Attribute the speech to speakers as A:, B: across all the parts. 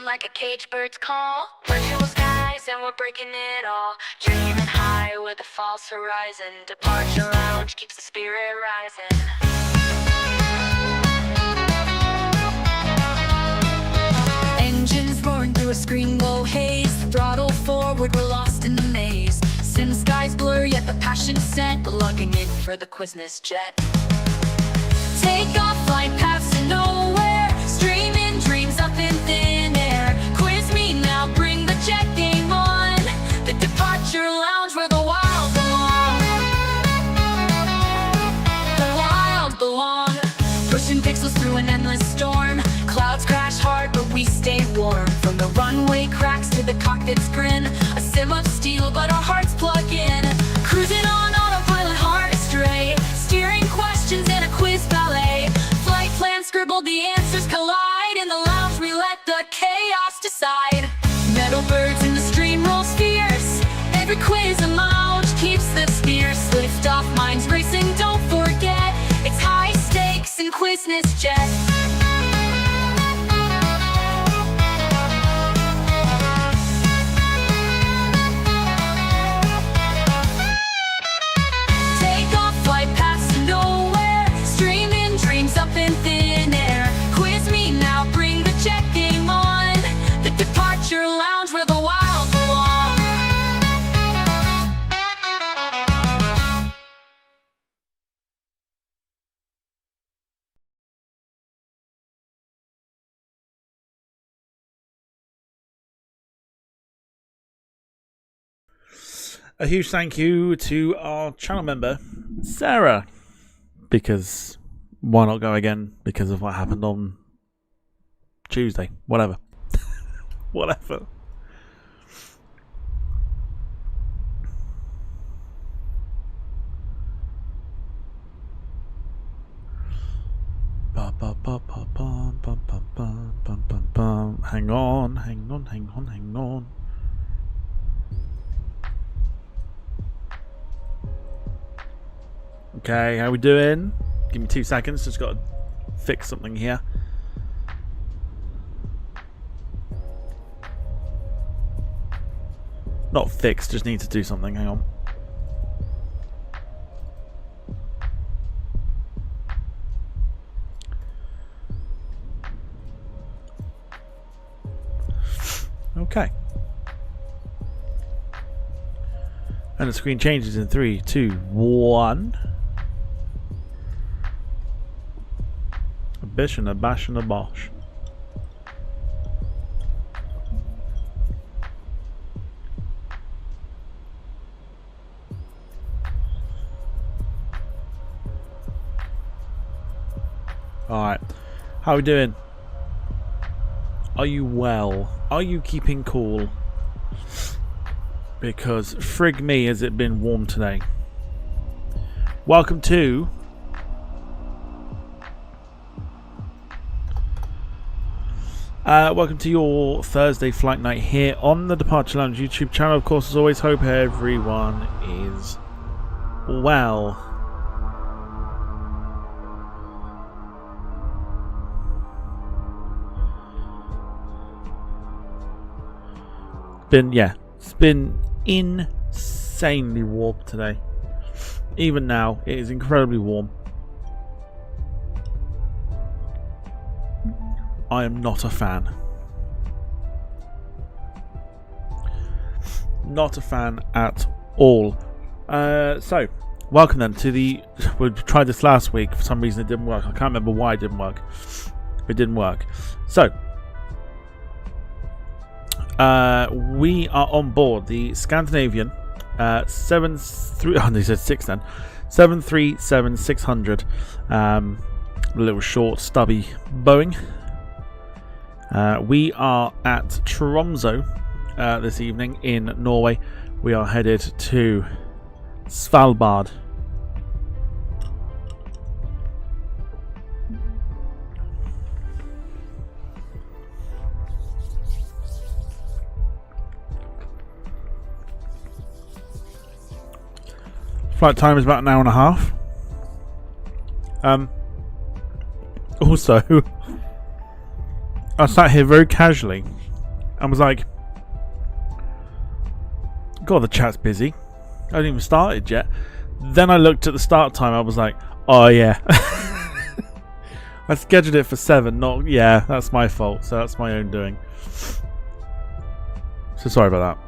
A: them like a caged bird's call. Virtual skies and we're breaking it all. Dreaming high with a false horizon. Departure lounge keeps the spirit rising. Engines roaring through a screen glow haze. Throttle forward, we're lost in the maze. Sim skies blur, yet the passion sent. Lugging in for the Quizness jet. Take off, flight paths to nowhere. Streaming dreams up in thin air. Quiz me now, bring the jet game on. The departure lounge where the wild belong. The wild belong. Pushing pixels through an endless storm. Clouds crash hard, but we stay warm. From the runway cracks to the cockpit's grin. A sim of steel, but our hearts plug in. Cruising on autopilot, heart astray. Steering questions in a quiz ballet. Flight plan scribbled, the answers collide. In the lounge we let the chaos decide. Metal birds in the stream rolls fierce. Every quiz a lounge keeps the fierce. Lift off, minds racing, don't forget. It's high stakes in Quizness jet. Up in thin air. Quiz me now, bring the jet game on. The departure lounge where the wild belong.
B: A huge thank you to our channel member, Sarah, because why not go again because of what happened on Tuesday? Whatever. Whatever. Hang on. Okay, how we doing? Give me 2 seconds, just got to fix something here. Not fix, just need to do something, hang on. Okay. And the screen changes in 3, 2, 1. A bish and a bash and a bosh. Alright. How are we doing? Are you well? Are you keeping cool? Because frig me, has it been warm today. Welcome to your Thursday flight night here on the Departure Lounge YouTube channel. Of course, as always, hope everyone is well. It's been insanely warm today. Even now, it is incredibly warm. I am not a fan. Not a fan at all. So, welcome then to the... We tried this last week. For some reason it didn't work. I can't remember why it didn't work. It didn't work. So, we are on board the Scandinavian 737-600. A little short, stubby Boeing. We are at Tromso this evening in Norway. We are headed to Svalbard. Flight time is about an hour and a half. Also, I sat here very casually and was like, God, the chat's busy. I haven't even started yet. Then I looked at the start time. I was like, oh yeah. I scheduled it for 7. Not yeah. That's my fault. So that's my own doing. So sorry about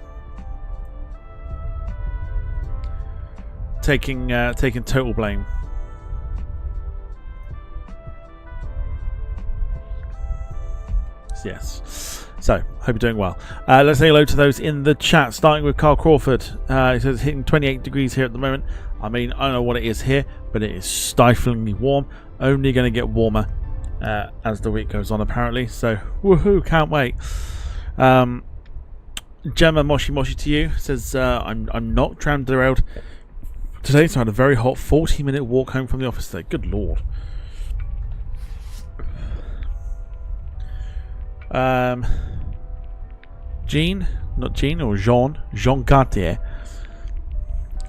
B: that. Taking total blame. Yes. So, hope you're doing well. Let's say hello to those in the chat, starting with Carl Crawford. He says it's hitting 28 degrees here at the moment. I mean, I don't know what it is here, but it is stiflingly warm. Only going to get warmer as the week goes on, apparently. So, woohoo, can't wait. Gemma Moshi Moshi to you says, I'm not tram derailed today, so I had a very hot 40-minute walk home from the office today. Good lord. Jean Cartier.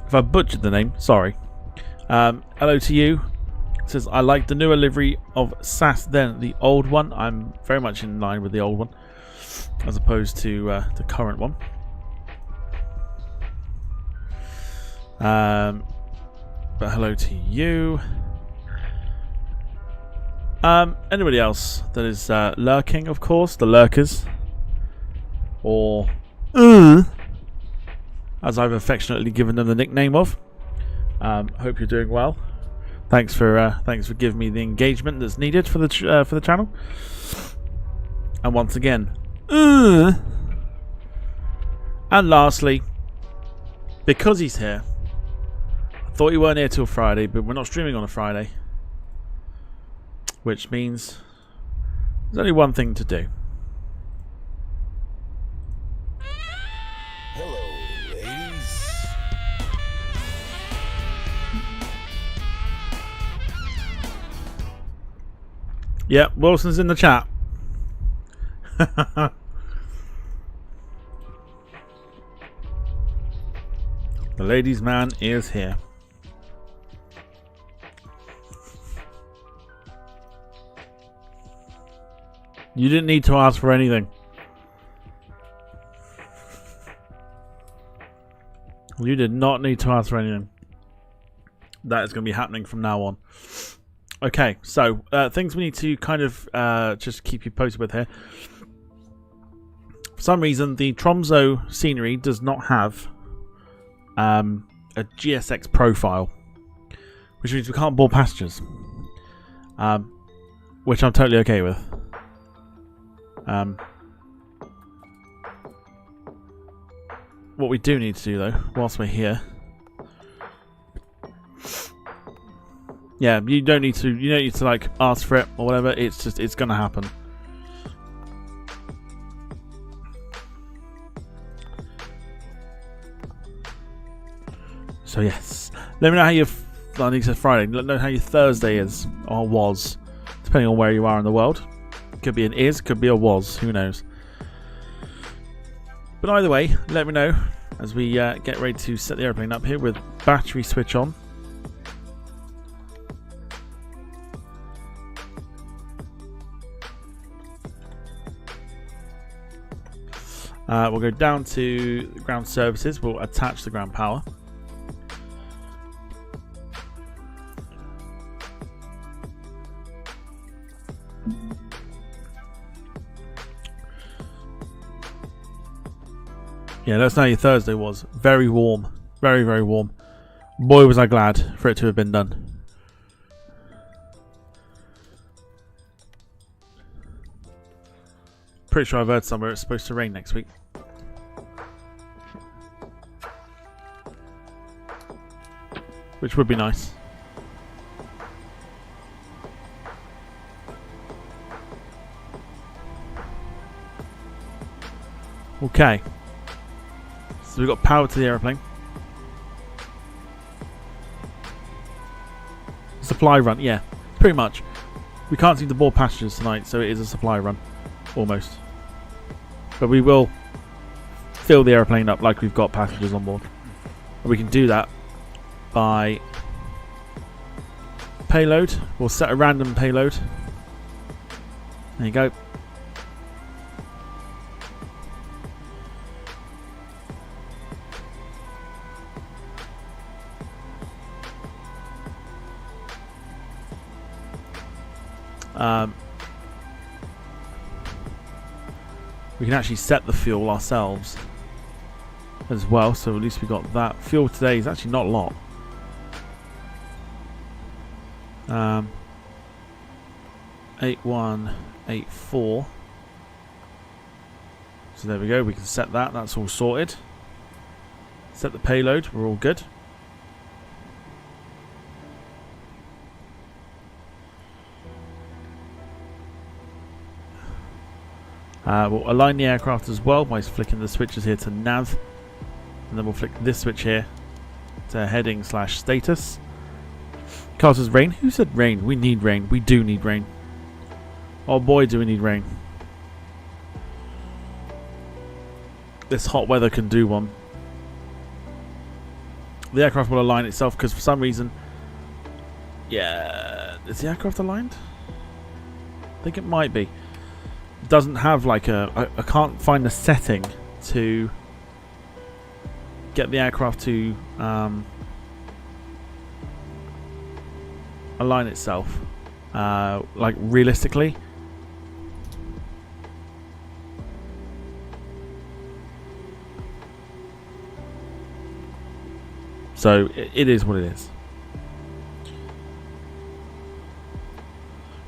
B: If I butchered the name, sorry. Hello to you. It says, I like the newer livery of SAS than the old one. I'm very much in line with the old one, as opposed to the current one. But hello to you. Anybody else that is lurking, of course, the lurkers, or as I've affectionately given them the nickname of. Hope you're doing well. Thanks for giving me the engagement that's needed for the channel. And once again, and lastly, because he's here, I thought you weren't here till Friday, but we're not streaming on a Friday. Which means there's only one thing to do.
C: Hello, ladies.
B: Yeah, Wilson's in the chat. The ladies' man is here. You didn't need to ask for anything. You did not need to ask for anything. That is going to be happening from now on. Okay, so things we need to kind of just keep you posted with here. For some reason, the Tromso scenery does not have a GSX profile, which means we can't board passengers, which I'm totally okay with. What we do need to do though, whilst we're here, yeah, you don't need to like ask for it or whatever. It's gonna happen. So yes, let me know how your I think it's Friday. Let me know how your Thursday is or was, depending on where you are in the world. Could be an is, could be a was, who knows. But either way, let me know as we get ready to set the airplane up here with battery switch on. We'll go down to ground services, we'll attach the ground power. Yeah, that's how your Thursday was. Very warm. Very, very warm. Boy, was I glad for it to have been done. Pretty sure I've heard somewhere it's supposed to rain next week. Which would be nice. Okay. So we've got power to the aeroplane. Supply run, yeah, pretty much. We can't seem to board passengers tonight, so it is a supply run, almost. But we will fill the aeroplane up like we've got passengers on board. And we can do that by payload. We'll set a random payload. There you go. we can actually set the fuel ourselves as well, so at least we got that. Fuel today is actually not a lot. 8184. So there we go, we can set that, that's all sorted. Set the payload, we're all good. We'll align the aircraft as well by flicking the switches here to nav, and then we'll flick this switch here to heading / status. Carl says rain. Who said rain? We need rain. We do need rain. Oh boy, do we need rain. This hot weather can do one. The aircraft will align itself because for some reason, yeah, is the aircraft aligned? I think it might be. It doesn't have like I can't find a setting to get the aircraft to align itself like realistically. So it is what it is.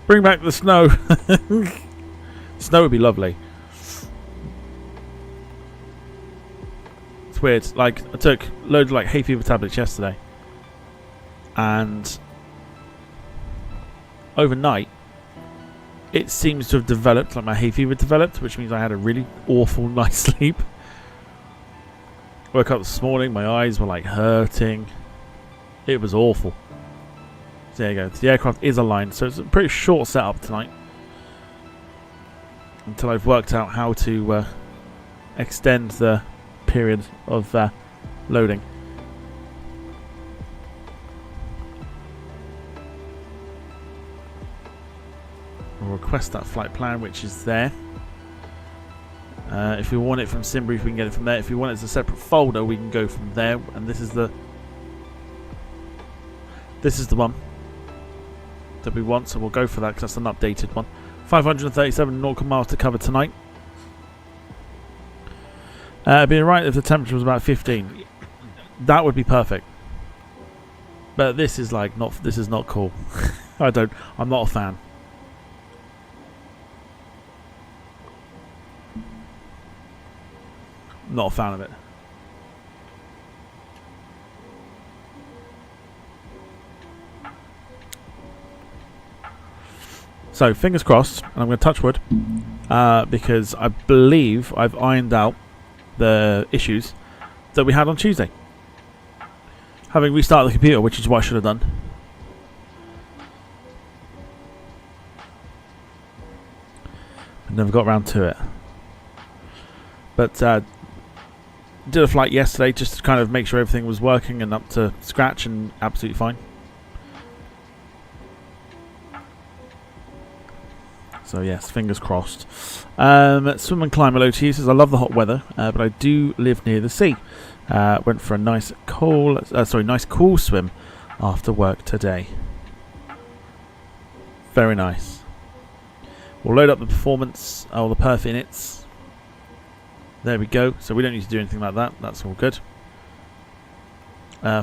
B: Bring back the snow. Snow would be lovely. It's weird. Like, I took loads of like hay fever tablets yesterday, and overnight it seems to have developed, like my hay fever developed, which means I had a really awful night's sleep. Woke up this morning, my eyes were like hurting. It was awful. So there you go. The aircraft is aligned, so it's a pretty short setup tonight until I've worked out how to extend the period of loading. We'll request that flight plan, which is there. If we want it from SimBrief, we can get it from there. If we want it as a separate folder, we can go from there. And this is the one that we want, so we'll go for that because that's an updated one. 537 nautical miles to cover tonight. It'd be alright if the temperature was about 15. That would be perfect. But this is like not. This is not cool. I'm not a fan. Not a fan of it. So fingers crossed, and I'm going to touch wood because I believe I've ironed out the issues that we had on Tuesday. Having restarted the computer, which is what I should have done. I never got around to it. But did a flight yesterday just to kind of make sure everything was working and up to scratch, and absolutely fine. So yes, fingers crossed. Swim and climb LOT says, I love the hot weather, but I do live near the sea. Went for a nice cool swim after work today. Very nice. We'll load up the performance, or the perf inits. There we go. So we don't need to do anything like that. That's all good.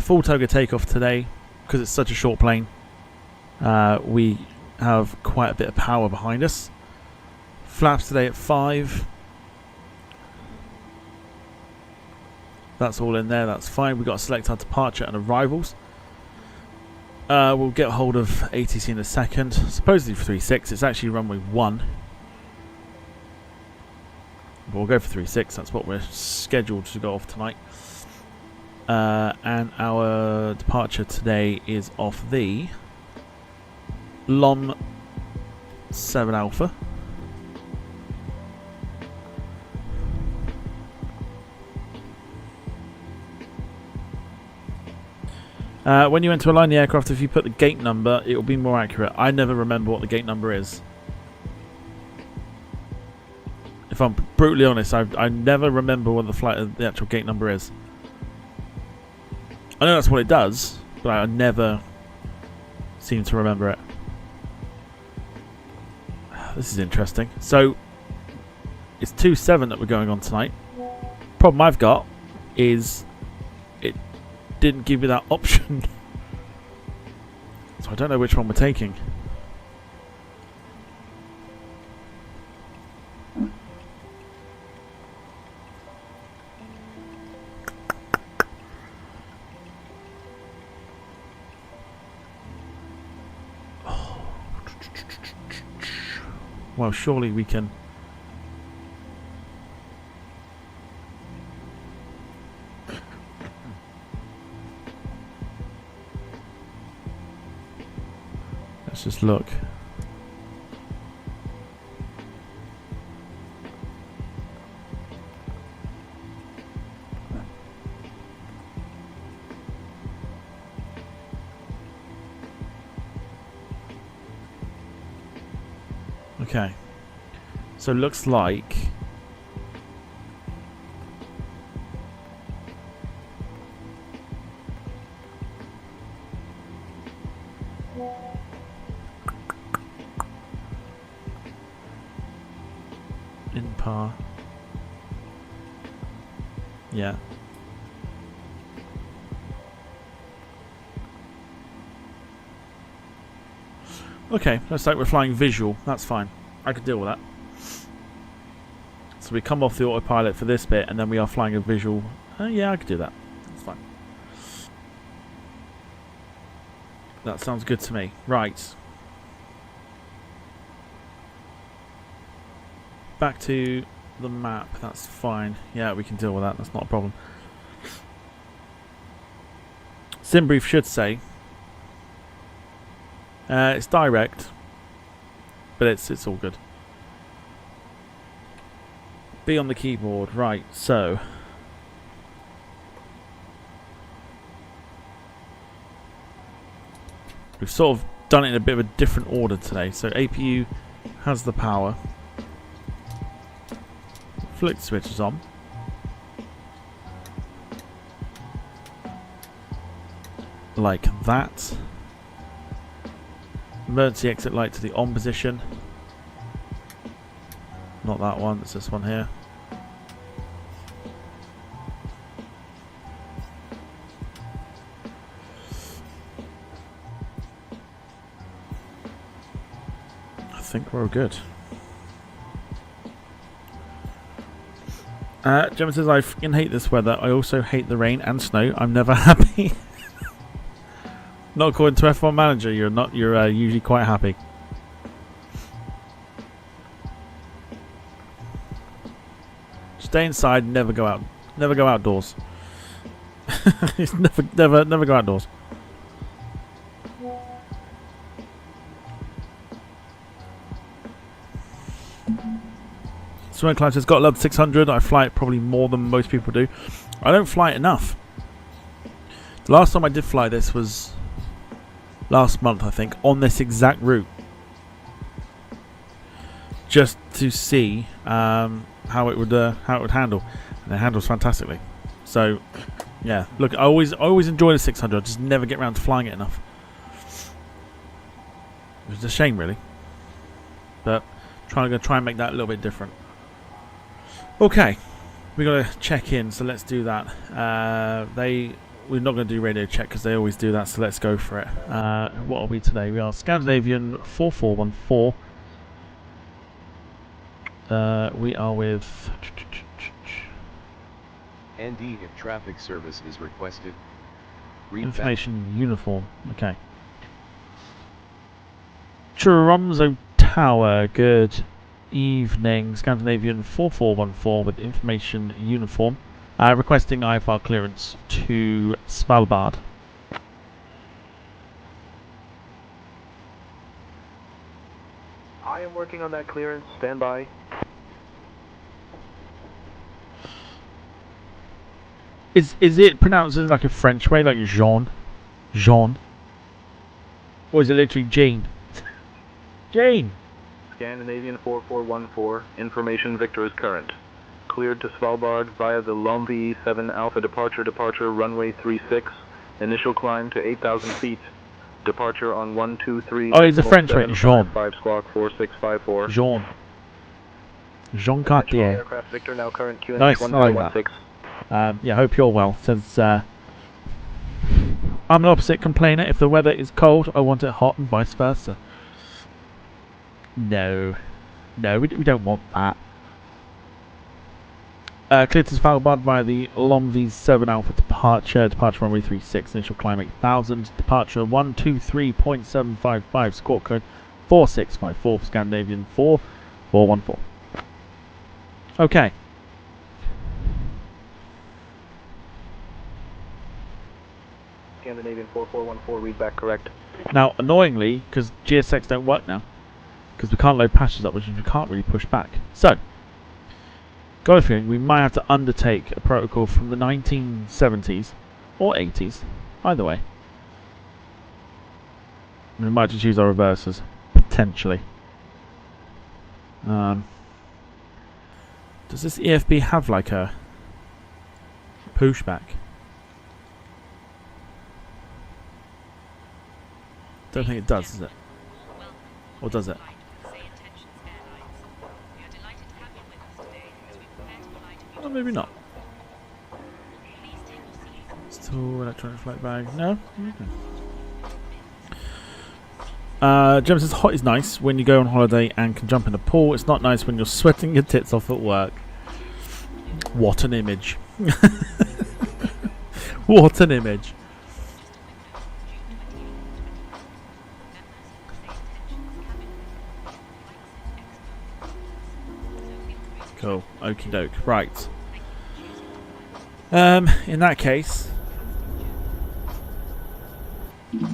B: Full toga takeoff today because it's such a short plane. We have quite a bit of power behind us. Flaps today at 5. That's all in there. That's fine. We've got to select our departure and arrivals. We'll get hold of ATC in a second. Supposedly for 36. It's actually runway 1. But we'll go for 36. That's what we're scheduled to go off tonight. And our departure today is off the LOM 7 Alpha. When you enter align the aircraft, if you put the gate number, it will be more accurate. I never remember what the gate number is. If I'm brutally honest, I never remember what the actual gate number is. I know that's what it does, but I never seem to remember it. This is interesting. So, it's 2-7 that we're going on tonight. Problem I've got is it didn't give you that option. So I don't know which one we're taking. Well, surely we can. Let's just look. Okay. So it looks like in par. Yeah. Okay, looks like we're flying visual. That's fine. I could deal with that. So we come off the autopilot for this bit, and then we are flying a visual. Yeah, I could do that. That's fine. That sounds good to me. Right. Back to the map. That's fine. Yeah, we can deal with that. That's not a problem. Simbrief should say it's direct, but it's all good. B on the keyboard, right? So we've sort of done it in a bit of a different order today. So APU has the power. Flick switch is on. Like that. Emergency exit light to the on position. Not that one, it's this one here. I think we're good. Gemma says, I fucking hate this weather. I also hate the rain and snow. I'm never happy. Not according to F1 Manager, you're not. You're usually quite happy. Stay inside, never go out. Never go outdoors. never go outdoors. Swim Climb says, got to love 600. I fly it probably more than most people do. I don't fly it enough. The last time I did fly this was last month, I think, on this exact route. Just to see how it would handle, and it handles fantastically. So, yeah, look, I always enjoy the 600. I just never get around to flying it enough. It's a shame, really, but gonna try and make that a little bit different. Okay, we got to check in, so let's do that. We're not going to do radio check because they always do that, so let's go for it. What are we today? We are Scandinavian 4414. We are with
C: ND if traffic service is requested.
B: information uniform. Okay. Tromso Tower. Good evening. Scandinavian 4414 with information uniform. Requesting IFR clearance to Svalbard.
D: I am working on that clearance. Stand by.
B: Is it pronounced as like a French way, like Jean? Jean? Or is it literally Jane? Jane!
D: Scandinavian 4414. Information Victor is current. Cleared to Svalbard via the Lomvi 7 Alpha departure runway 36. Initial climb to 8,000 feet. Departure on 123.
B: Oh, he's a French, right? Jean.
D: 5 squawk 4654.
B: Jean. Jean Cartier.
D: Aircraft Victor, now current QNH
B: Nice, I like that.
D: 1416.
B: Yeah, hope you're well. Says, I'm an opposite complainer. If the weather is cold, I want it hot, and vice versa. No. No, we don't want that. Cleared to Svalbard via the Longyearbyen 7 Alpha departure. Departure runway 36, initial climb 8000. Departure 123.755, squawk code 4654 for Scandinavian 4414. Okay.
D: Scandinavian 4414, read back correct.
B: Now, annoyingly, because GSX don't work now, because we can't load passengers up, which means we can't really push back. So, got a feeling we might have to undertake a protocol from the 1970s or 80s, either way. We might just use our reversers, potentially. Does this EFB have like a pushback? Don't think it does, does it? Or does it? Or maybe not. Still electronic flight bag. No? Okay. Jim says hot is nice when you go on holiday and can jump in a pool. It's not nice when you're sweating your tits off at work. What an image. What an image. Cool. Okie doke. Right. In that case,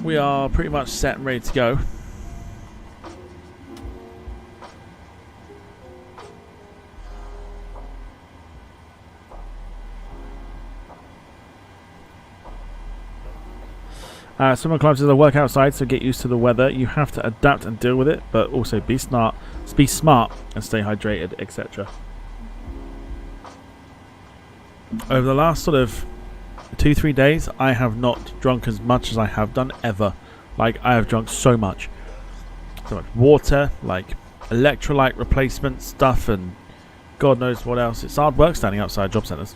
B: we are pretty much set and ready to go. Summer climbs is a work outside, so get used to the weather. You have to adapt and deal with it, but also be smart and stay hydrated, etc. Over the last sort of 2-3 days, I have not drunk as much as I have done ever. Like, I have drunk so much water, like electrolyte replacement stuff, and God knows what else. It's hard work standing outside job centres.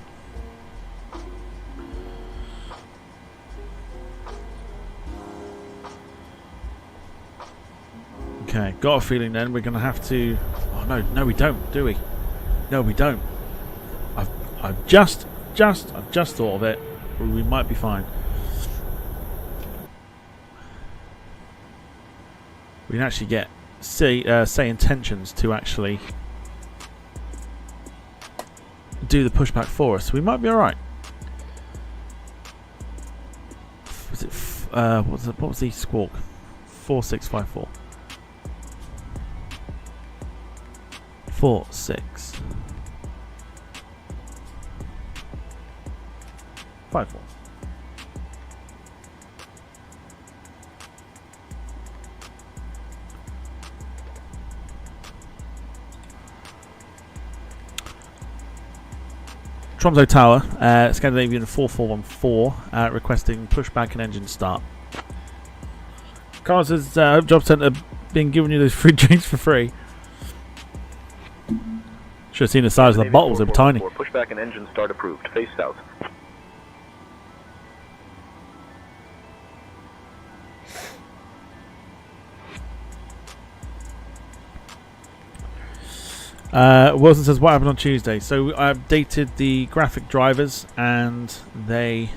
B: Okay, got a feeling then we're going to have to... Oh no we don't, do we? No, we don't. I've just thought of it. We might be fine. We can actually get say intentions to actually do the pushback for us. We might be all right. Was it? What was the squawk? 4654. 46. 54. Tromso Tower, Scandinavian 4414, requesting pushback and engine start. Carl says, Hope Job Centre been giving you those free drinks for free. Should have seen the size of the bottles, they were tiny.
D: Pushback and engine start approved. Face south.
B: Wilson says, what happened on Tuesday? So I updated the graphic drivers and they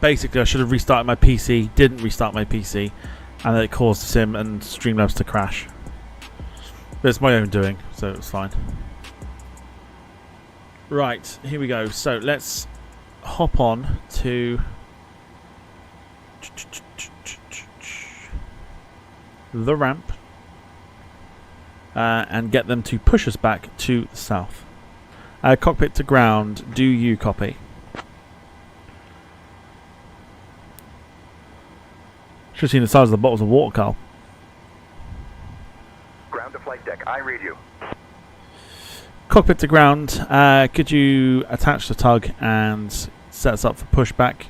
B: basically I should have restarted my PC, didn't restart my PC, and then it caused Sim and Streamlabs to crash. But it's my own doing, so it's fine. Right, here we go. So let's hop on to the ramp. And get them to push us back to the south. Cockpit to ground, do you copy? Should have seen the size of the bottles of water, Carl.
E: Ground to flight deck, I read you.
B: Cockpit to ground, could you attach the tug and set us up for pushback?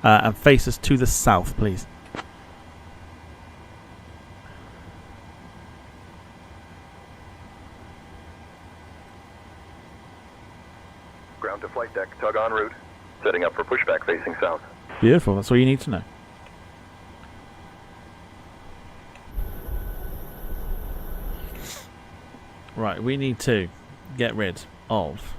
B: and face us to the south, please.
E: Ground to flight deck, tug en route. Setting up for pushback facing south.
B: Beautiful, that's all you need to know. Right, we need to get rid of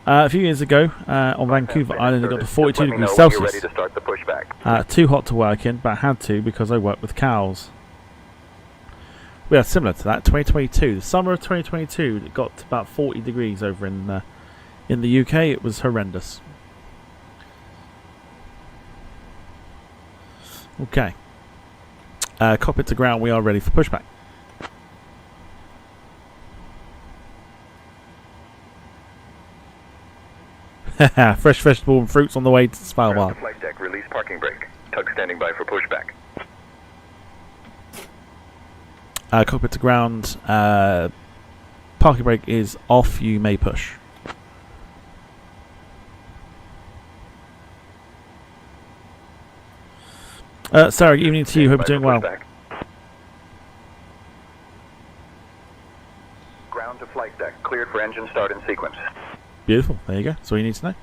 B: a few years ago on Vancouver Island it got to 42 degrees Celsius.
E: Ready to start the pushback.
B: Too hot to work in, but I had to because I work with cows. We are similar to that. 2022, the summer of 2022, it got to about 40 degrees over in the UK. It was horrendous. Okay. Cockpit to ground. We are ready for pushback. Fresh vegetable and fruits on the way to
E: Ground
B: Svalbard.
E: to flight deck, release parking brake. Tug standing by for pushback.
B: Cockpit to ground. Parking brake is off. You may push. Sarah, good evening to you. Hope you're doing well.
E: Ground to flight deck, cleared for engine start in sequence.
B: Beautiful. There you go. That's all you need to know.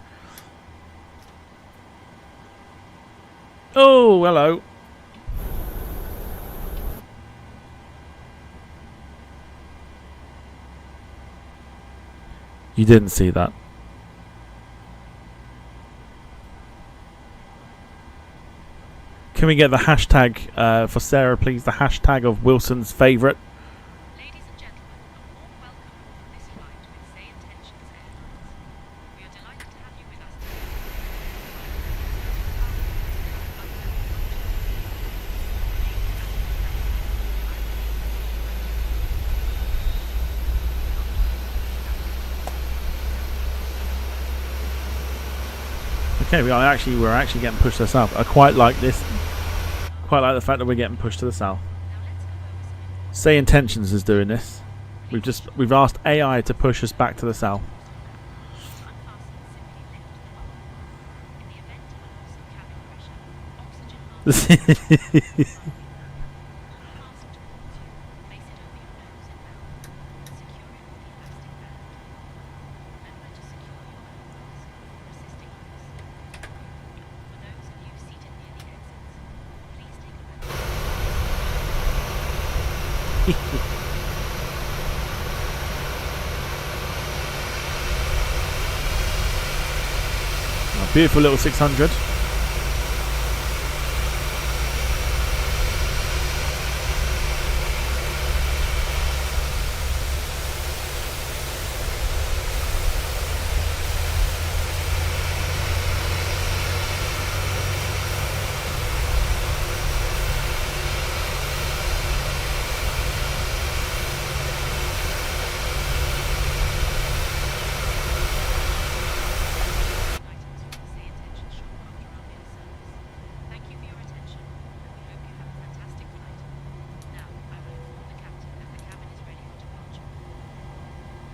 B: Oh, hello. You didn't see that. Can we get the hashtag for Sarah, please? The hashtag of Wilson's favourite.
F: Ladies and gentlemen, a warm welcome on this flight with Say Intentions Airlines. We are delighted to have you with us
B: Okay, we're actually getting pushed to the south. I quite like this. Quite like the fact that we're getting pushed to the south. Say Intentions is doing this. We've asked AI to push us back to the south. A beautiful little 600.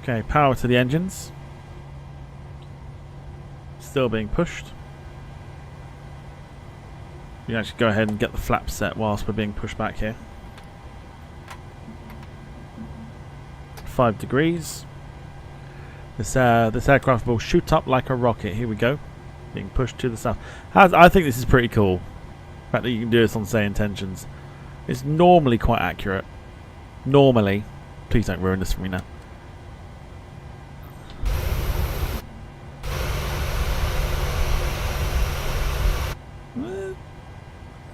B: Okay, power to the engines. Still being pushed. You can actually go ahead and get the flaps set whilst we're being pushed back here. 5 degrees. This aircraft will shoot up like a rocket. Here we go. Being pushed to the south. I think this is pretty cool. The fact that you can do this on Say Intentions. It's normally quite accurate. Normally. Please don't ruin this for me now.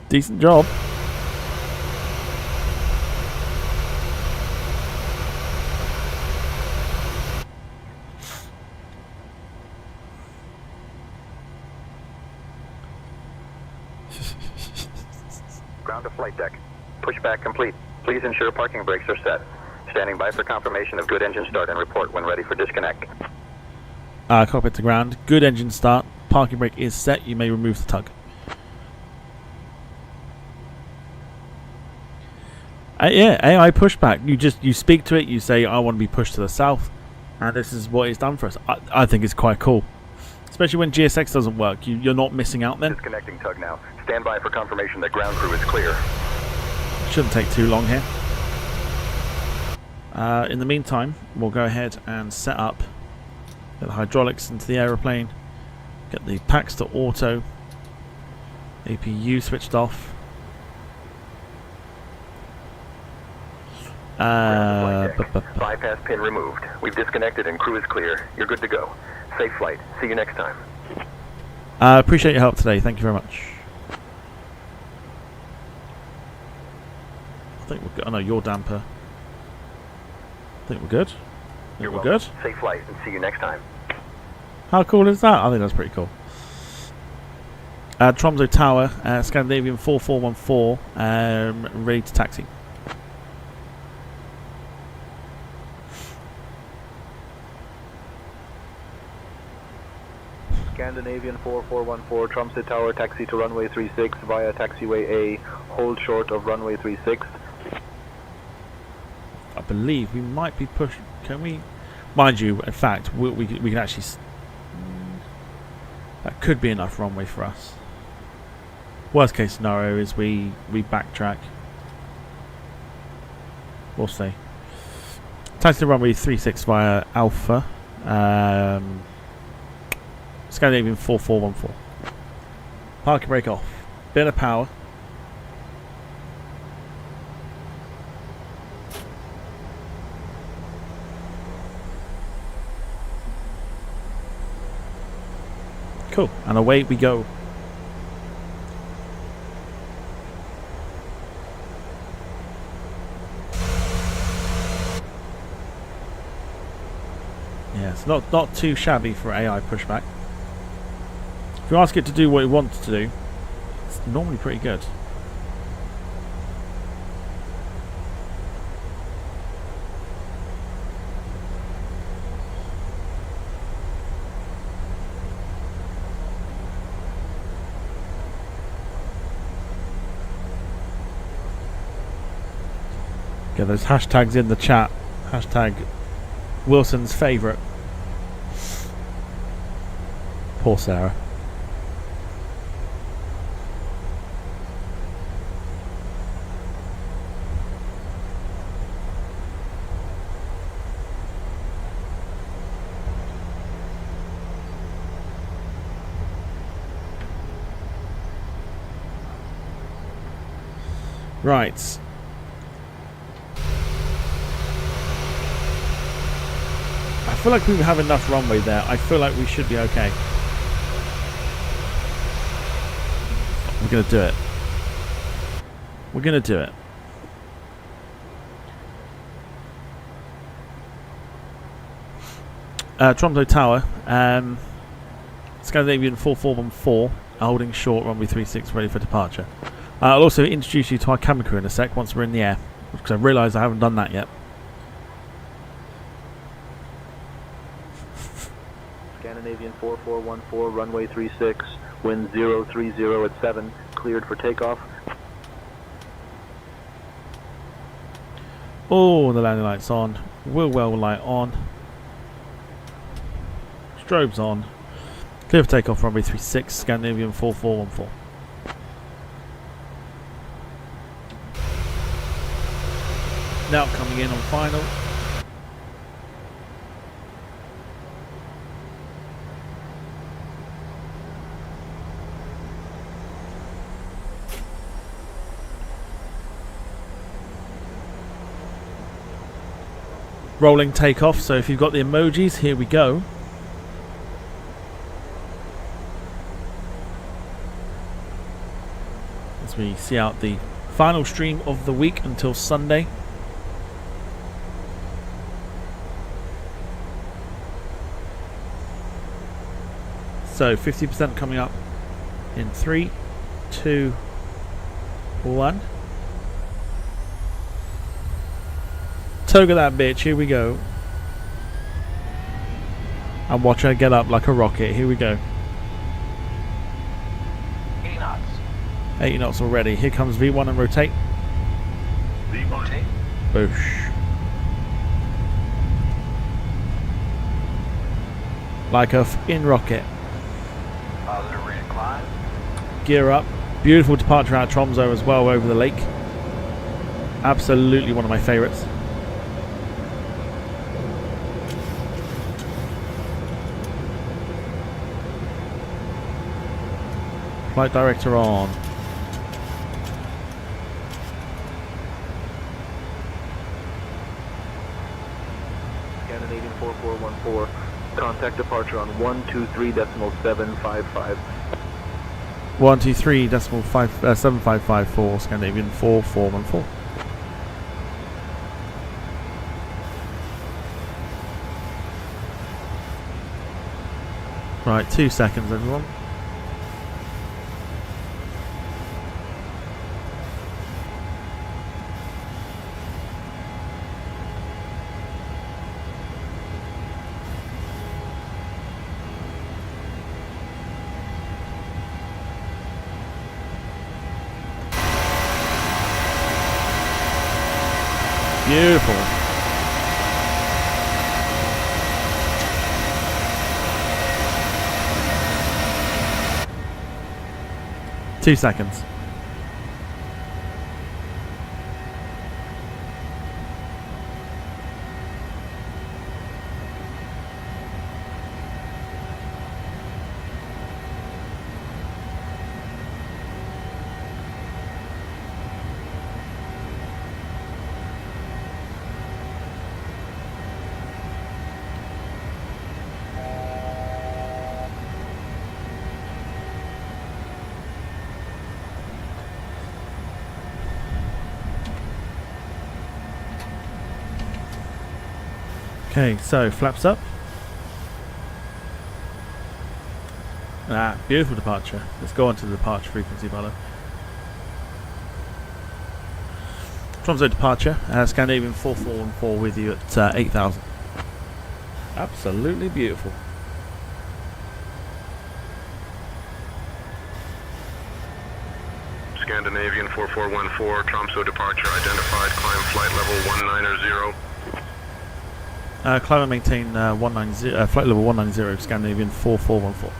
B: Decent job.
E: Ground to flight deck. Pushback complete. Please ensure parking brakes are set. Standing by for confirmation of good engine start and report when ready for disconnect.
B: Cockpit to ground. Good engine start. parking brake is set, you may remove the tug. Yeah, AI pushback. You speak to it, you say, I want to be pushed to the south, and this is what it's done for us. I think it's quite cool. Especially when GSX doesn't work, you're not missing out then.
E: Disconnecting tug now. Stand by for confirmation that ground crew is clear.
B: Shouldn't take too long here. In the meantime, we'll go ahead and set up, get the hydraulics into the aeroplane, get the packs to auto, APU switched off.
E: Bypass pin removed. We've disconnected and crew is clear. You're good to go. Safe flight. See you next time.
B: Appreciate your help today. Thank you very much. I think we're good. Oh no, your damper. I think we're good.
E: You're
B: We're
E: welcome.
B: good.
E: Safe flight and see you next time.
B: How cool is that? I think that's pretty cool. Tromso Tower, Scandinavian 4414, ready to taxi.
D: Scandinavian 4414, Tromso Tower, taxi to runway 36 via taxiway A, hold short of runway 36.
B: I believe we might be pushing. Can we? Mind you, in fact, we can actually. That could be enough runway for us. Worst case scenario is we backtrack. We'll see. Taxi to runway 36 via Alpha. Scandinavian 4414. Parking brake off. Bit of power. Cool. And away we go. Yeah, it's not too shabby for AI pushback. If you ask it to do what it wants to do, it's normally pretty good. Get those hashtags in the chat. Hashtag Wilson's favourite. Poor Sarah. Right. I feel like we have enough runway there. I feel like we should be okay. We're going to do it. We're going to do it. Tromso Tower. Scandinavian 4414. Holding short, runway 36, ready for departure. I'll also introduce you to our camera crew in a sec once we're in the air, because I realise I haven't done that yet.
D: Scandinavian 4414, runway 36, wind 030 at 7, cleared for takeoff.
B: Oh, the landing light's on. Wheel well light on. Strobes on. Clear for takeoff, runway 36, Scandinavian 4414. Now coming in on final. Rolling takeoff, so if you've got the emojis, here we go. As we see out the final stream of the week until Sunday. So 50% coming up in 3, 2, 1. Toga that bitch, here we go. And watch her get up like a rocket, here we go. 80 knots already. Here comes V1 and rotate.
D: V1.
B: Boosh. Like a in rocket.
D: Positive rate of climb.
B: Gear up. Beautiful departure out of Tromso as well over the lake. Absolutely one of my favourites. Flight director on.
D: Scandinavian 4414. Contact departure on 123.755.
B: 123.7554 Scandinavian 4414. Right, 2 seconds everyone. Beautiful. Two seconds. Okay, so flaps up. Ah, beautiful departure. Let's go on to the departure frequency, Barlow. Tromso departure. Scandinavian 4414 with you at 8,000. Absolutely beautiful.
G: Scandinavian 4414, Tromso departure identified, climb flight level 190.
B: Climb and maintain 190, flight level 190, Scandinavian 4414.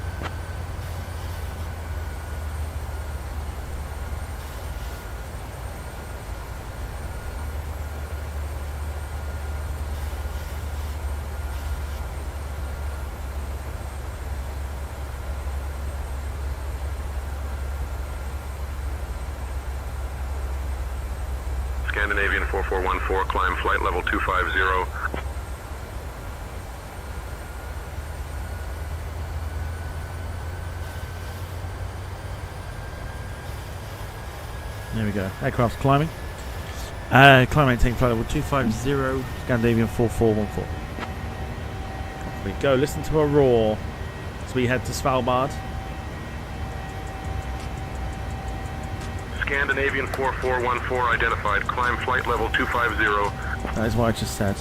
G: Scandinavian 4414, climb flight level 250.
B: There we go. Aircraft's climbing. Climb maintain flight level 250, Scandinavian 4414. Off we go. Listen to a roar as we head to Svalbard.
G: Scandinavian 4414 identified, climb flight level 250.
B: That is what I just said.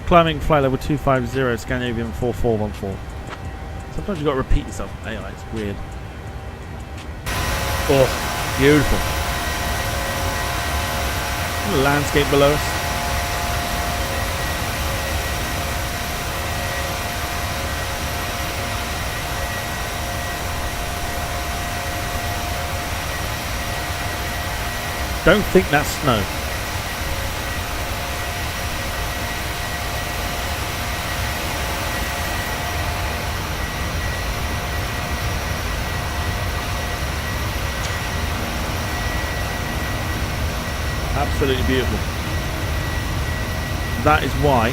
B: Climbing flight level 250, Scandinavian 4414. Sometimes you've got to repeat yourself. AI, it's weird. Oh, beautiful. The landscape below us. Don't think that's snow. Absolutely beautiful. That is why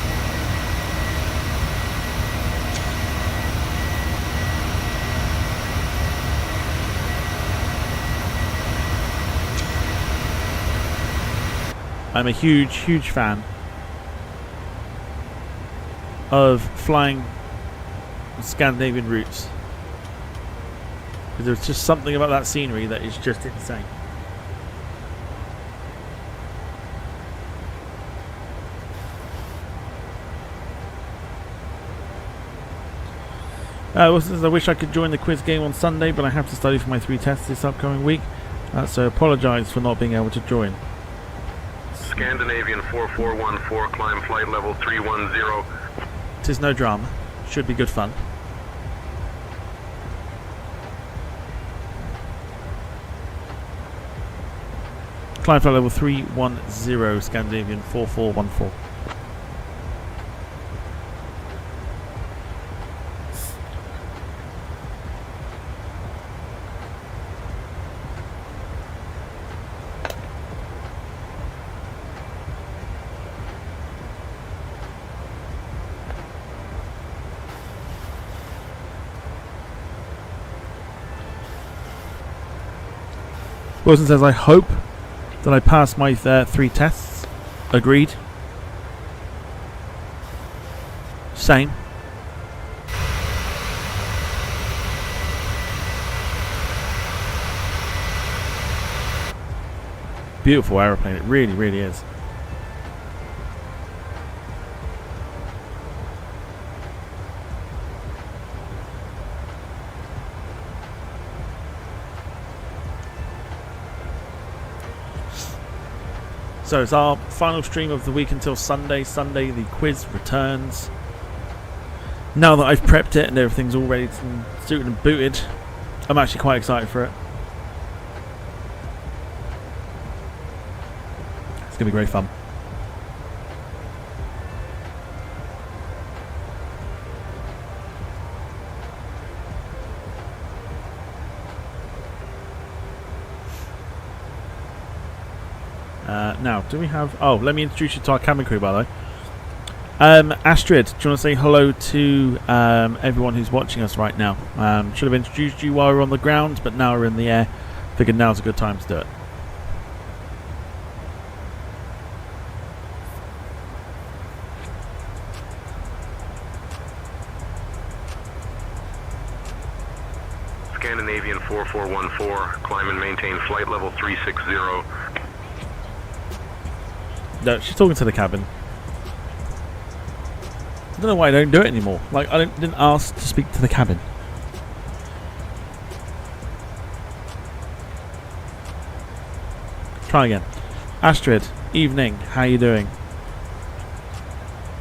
B: I'm a huge, huge fan of flying Scandinavian routes. Because there's just something about that scenery that is just insane. Wilson says, I wish I could join the quiz game on Sunday, but I have to study for my 3 tests this upcoming week. So apologise for not being able to join.
G: Scandinavian 4414, climb flight level 310.
B: Tis no drama. Should be good fun. Climb flight level 310, Scandinavian 4414. Wilson says, I hope that I pass my 3 tests. Agreed. Same. Beautiful aeroplane, it really, really is. So it's our final stream of the week until Sunday. Sunday the quiz returns. Now that I've prepped it and everything's all ready and suited and booted, I'm actually quite excited for it. It's going to be great fun. Now, do we have... Oh, let me introduce you to our cabin crew, by the way. Astrid, do you want to say hello to everyone who's watching us right now? Should have introduced you while we were on the ground, but now we're in the air. Figured now's a good time to do it.
G: Scandinavian 4414, climb and maintain flight level 360.
B: No, she's talking to the cabin. I don't know why I don't do it anymore. Like, I didn't ask to speak to the cabin. Try again. Astrid, evening. How you doing?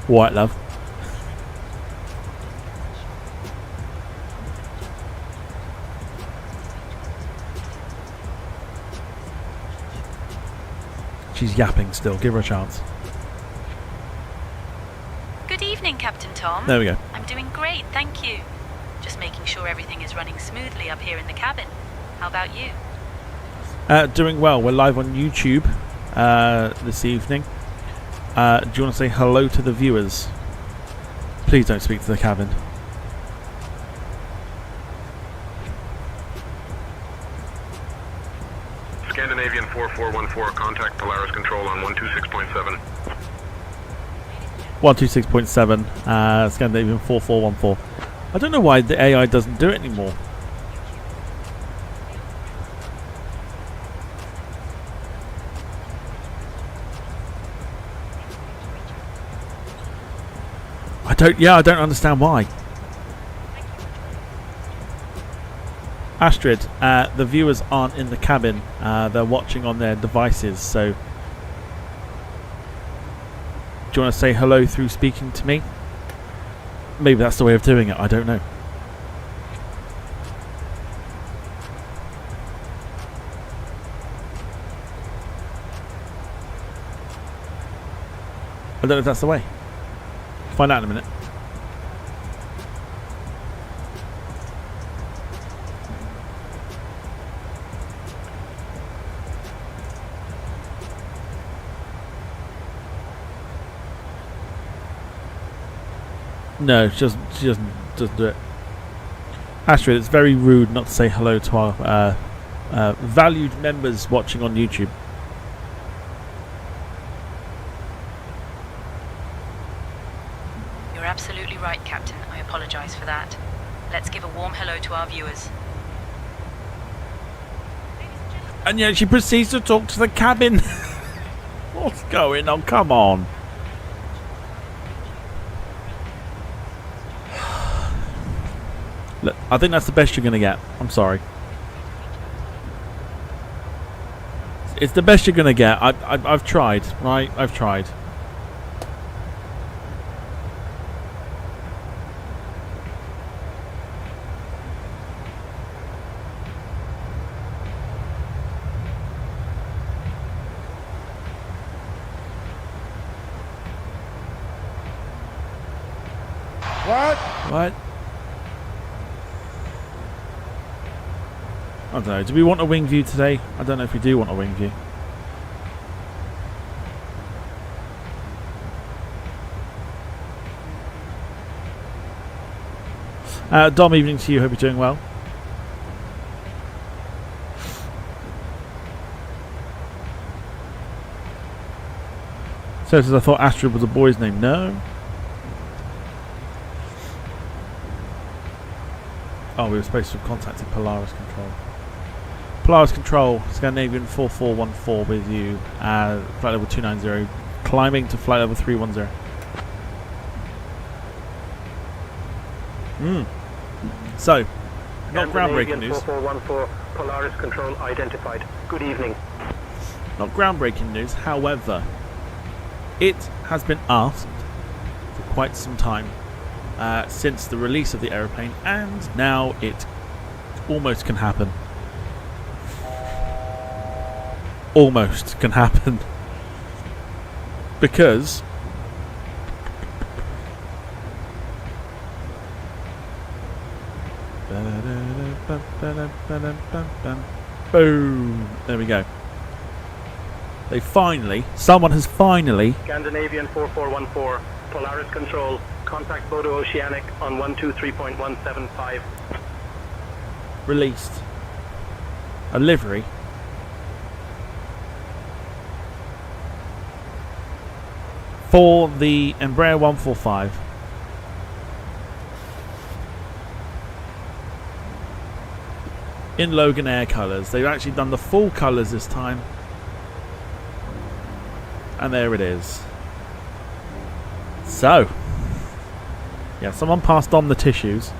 B: White love. She's yapping still. Give her a chance.
F: Good evening, Captain Tom.
B: There we go.
F: I'm doing great, thank you. Just making sure everything is running smoothly up here in the cabin. How about you?
B: Doing well. We're live on YouTube this evening. Do you want to say hello to the viewers? Please don't speak to the cabin.
G: Scandinavian 4414, contact Polaris Control on 126.7.
B: 126.7, Scandinavian 4414. I don't know why the AI doesn't do it anymore. I don't understand why. Astrid, the viewers aren't in the cabin, they're watching on their devices, so do you want to say hello through speaking to me? Maybe that's the way of doing it, I don't know. I don't know if that's the way. Find out in a minute. No, she doesn't do it. Astrid, it's very rude not to say hello to our valued members watching on YouTube.
F: You're absolutely right, Captain. I apologise for that. Let's give a warm hello to our viewers.
B: And yet she proceeds to talk to the cabin. What's going on? Come on. Look, I think that's the best you're going to get. I'm sorry. It's the best you're going to get. I've tried, right? I've tried. What? I don't know. Do we want a wing view today? I don't know if we do want a wing view. Dom, evening to you. Hope you're doing well. So says I thought Astrid was a boy's name. No. Oh, we were supposed to have contacted Polaris Control. Polaris Control, Scandinavian 4414 with you. Flight level 290, climbing to flight level 310. So, not groundbreaking news.
H: 4414, Polaris Control identified. Good evening.
B: Not groundbreaking news, however, it has been asked for quite some time since the release of the aeroplane, and now it almost can happen. Almost can happen. Because boom, there we go. They finally, someone has finally,
H: Scandinavian 4414, Polaris Control, contact Bodo Oceanic on 123.175.
B: released a livery for the Embraer 145. In Logan Air colours. They've actually done the full colours this time. And there it is. So, yeah, someone passed on the tissues.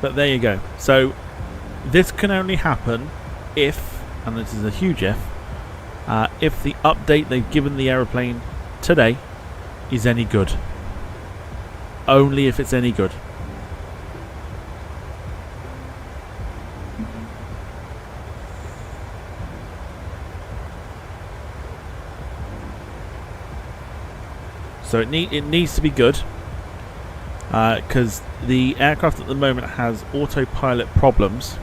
B: But there you go. So this can only happen if, and this is a huge if the update they've given the aeroplane today is any good. Only if it's any good. So it needs to be good. Because the aircraft at the moment has autopilot problems.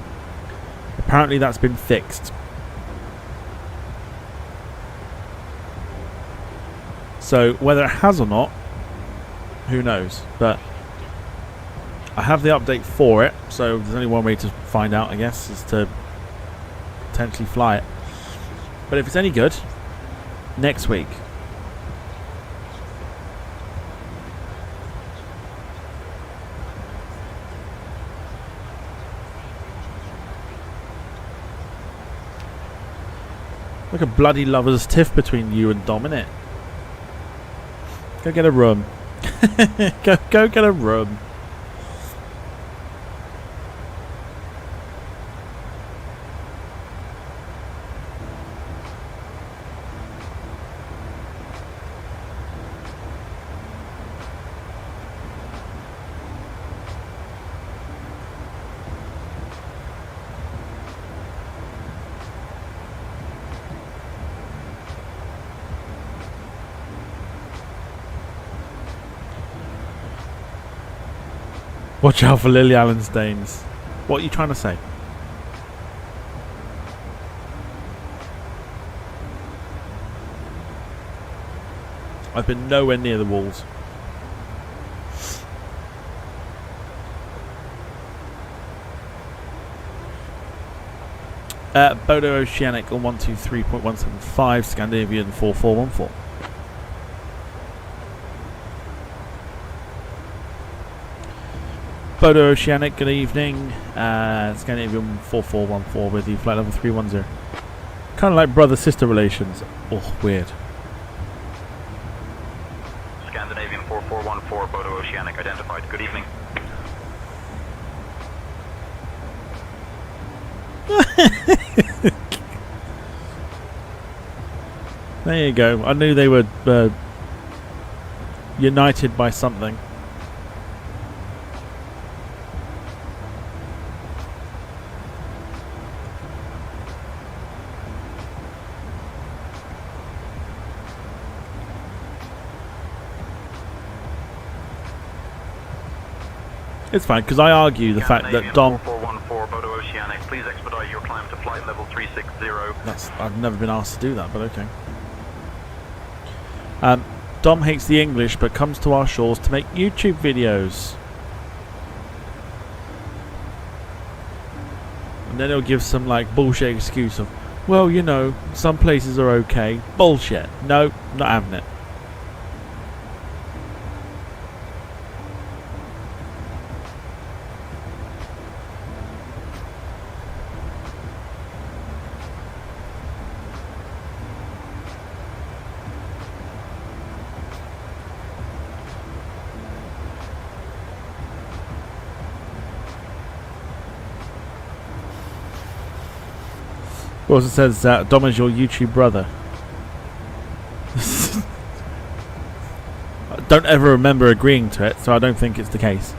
B: Apparently that's been fixed. So whether it has or not, who knows. But I have the update for it, so there's only one way to find out, I guess, is to potentially fly it. But if it's any good, next week. Like a bloody lover's tiff between you and Dom, innit? Go get a room. go get a room. Watch out for Lily Allen stains. What are you trying to say? I've been nowhere near the walls. Bodo Oceanic on 123.175, Scandinavian 4414. Bodo Oceanic, good evening. Scandinavian 4414 with you, flight level 310. Kind of like brother-sister relations. Oh, weird.
E: Scandinavian 4414, Bodo Oceanic identified. Good evening.
B: There you go. I knew they were united by something. It's fine, because I argue the fact that Dom...
E: 4414, Bodo Oceanic, please expedite your climb to flight level 360.
B: I've never been asked to do that, but okay. Dom hates the English, but comes to our shores to make YouTube videos. And then he'll give some, like, bullshit excuse of, well, you know, some places are okay. Bullshit. No, not having it. It also says Dom is your YouTube brother. I don't ever remember agreeing to it, so I don't think it's the case.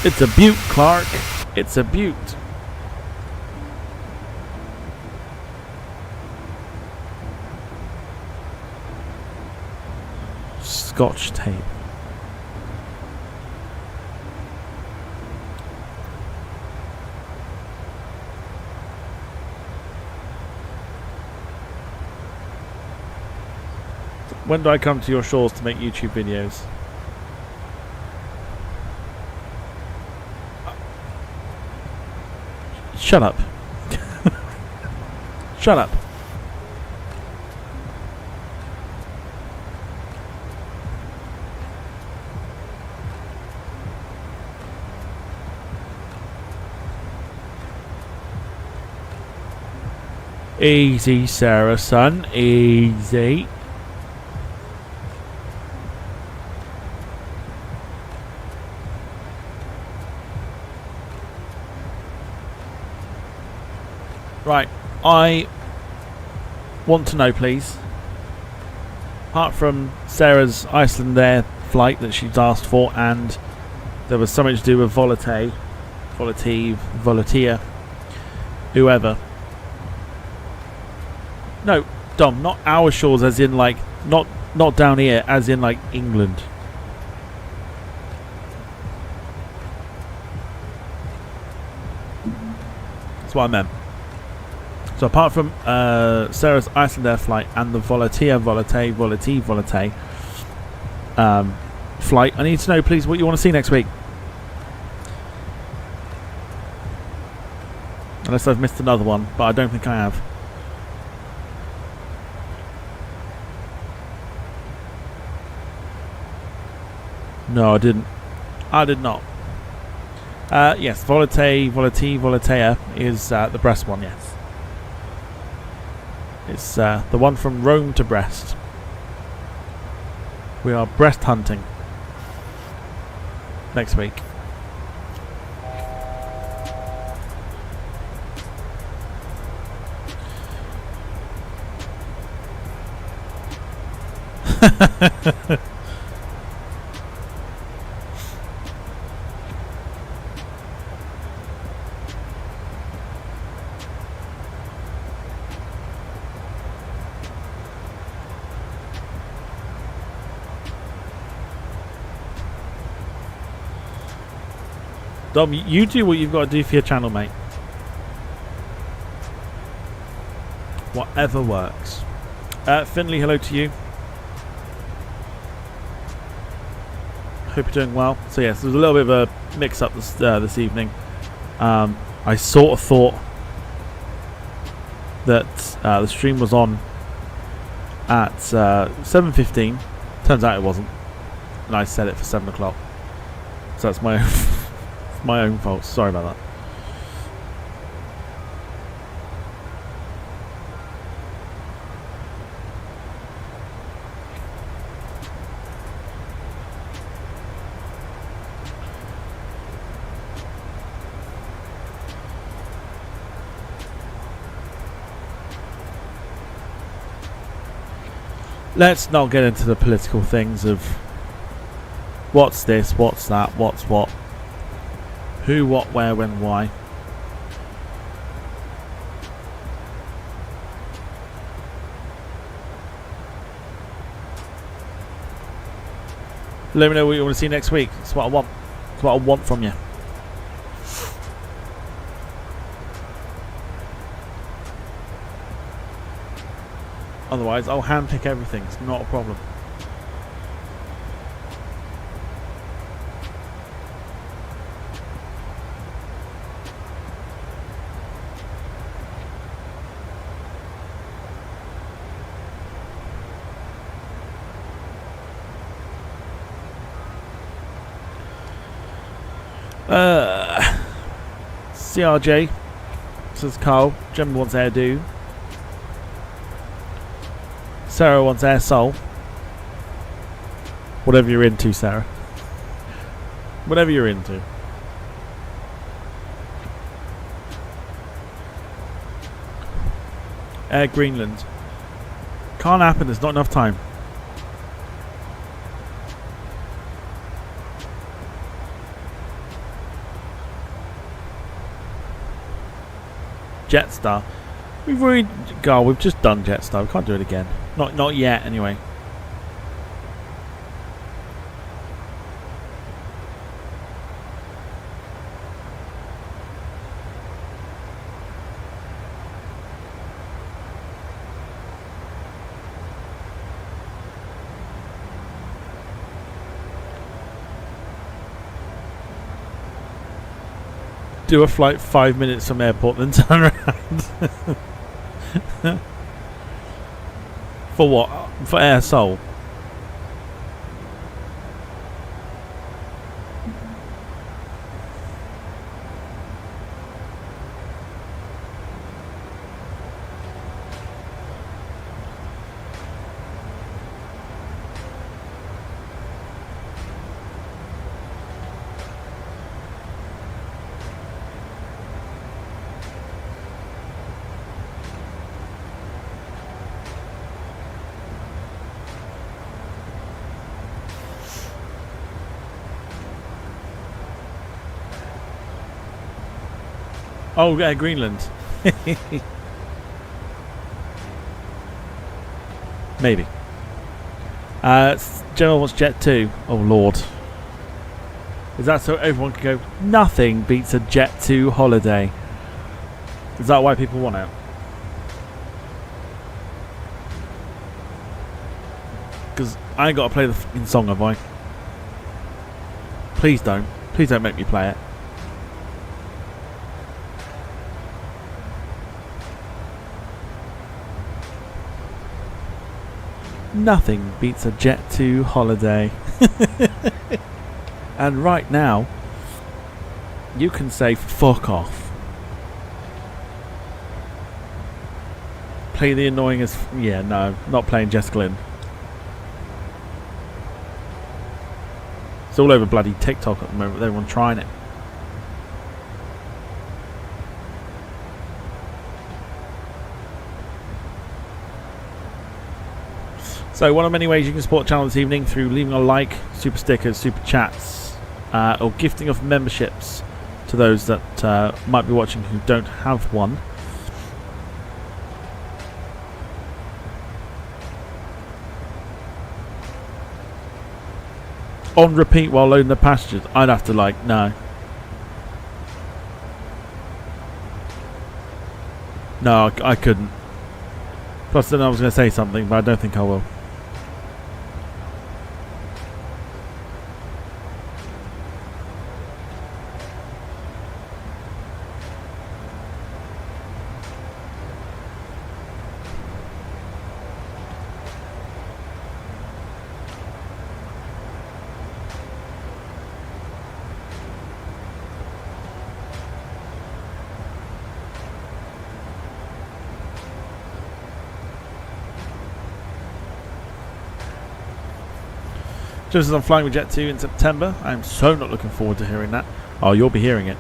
B: It's a beaut, Clark. It's a beaut. Scotch tape. When do I come to your shores to make YouTube videos? Shut up. Shut up. Easy, Sarah, son. Easy. Right, I want to know, please, apart from Sarah's Iceland Air flight that she's asked for, and there was something to do with Volatia, whoever. No, Dom, not our shores, as in like, not down here, as in like England. That's what I meant. So apart from Sarah's Iceland Air flight and the Volatia flight, I need to know, please, what you want to see next week. Unless I've missed another one, but I don't think I have. No, I didn't. I did not. Yes, Volatia is the Brest one, yes. It's the one from Rome to Brest. We are Brest hunting next week. Dom, you do what you've got to do for your channel, mate. Whatever works. Finley, hello to you. Hope you're doing well. So yes, there was a little bit of a mix-up this evening. I sort of thought that the stream was on at 7:15. Turns out it wasn't, and I set it for 7 o'clock. So that's my my own fault. Sorry about that. Let's not get into the political things of what's this, what's that, what's what, who, what, where, when, why. Let me know what you want to see next week. That's what I want. That's what I want from you. Otherwise, I'll handpick everything. It's not a problem. CRJ says Carl. Gemma wants Airdo. Sarah wants Air Soul. Whatever you're into, Sarah. Whatever you're into. Air Greenland. Can't happen, there's not enough time. Jetstar. We've just done Jetstar. We can't do it again. Not yet, anyway. Do a flight 5 minutes from airport, then turn around. For what? For Air Soul? Oh, yeah, Greenland. Maybe. General wants Jet 2. Oh, Lord. Is that so everyone can go, nothing beats a Jet 2 holiday? Is that why people want it? Because I ain't got to play the fucking song, have I? Please don't. Please don't make me play it. Nothing beats a Jet 2 holiday. And right now, you can say fuck off. Play the annoying as... Yeah, no, not playing Jessica Lynn. It's all over bloody TikTok at the moment with everyone trying it. So one of many ways you can support the channel this evening through leaving a like, super stickers, super chats, or gifting of memberships to those that might be watching who don't have one. On repeat while loading the passengers, I'd have to like, no. No, I couldn't. Plus then I was going to say something, but I don't think I will. Just as I'm flying with Jet 2 in September, I am so not looking forward to hearing that. Oh, you'll be hearing it.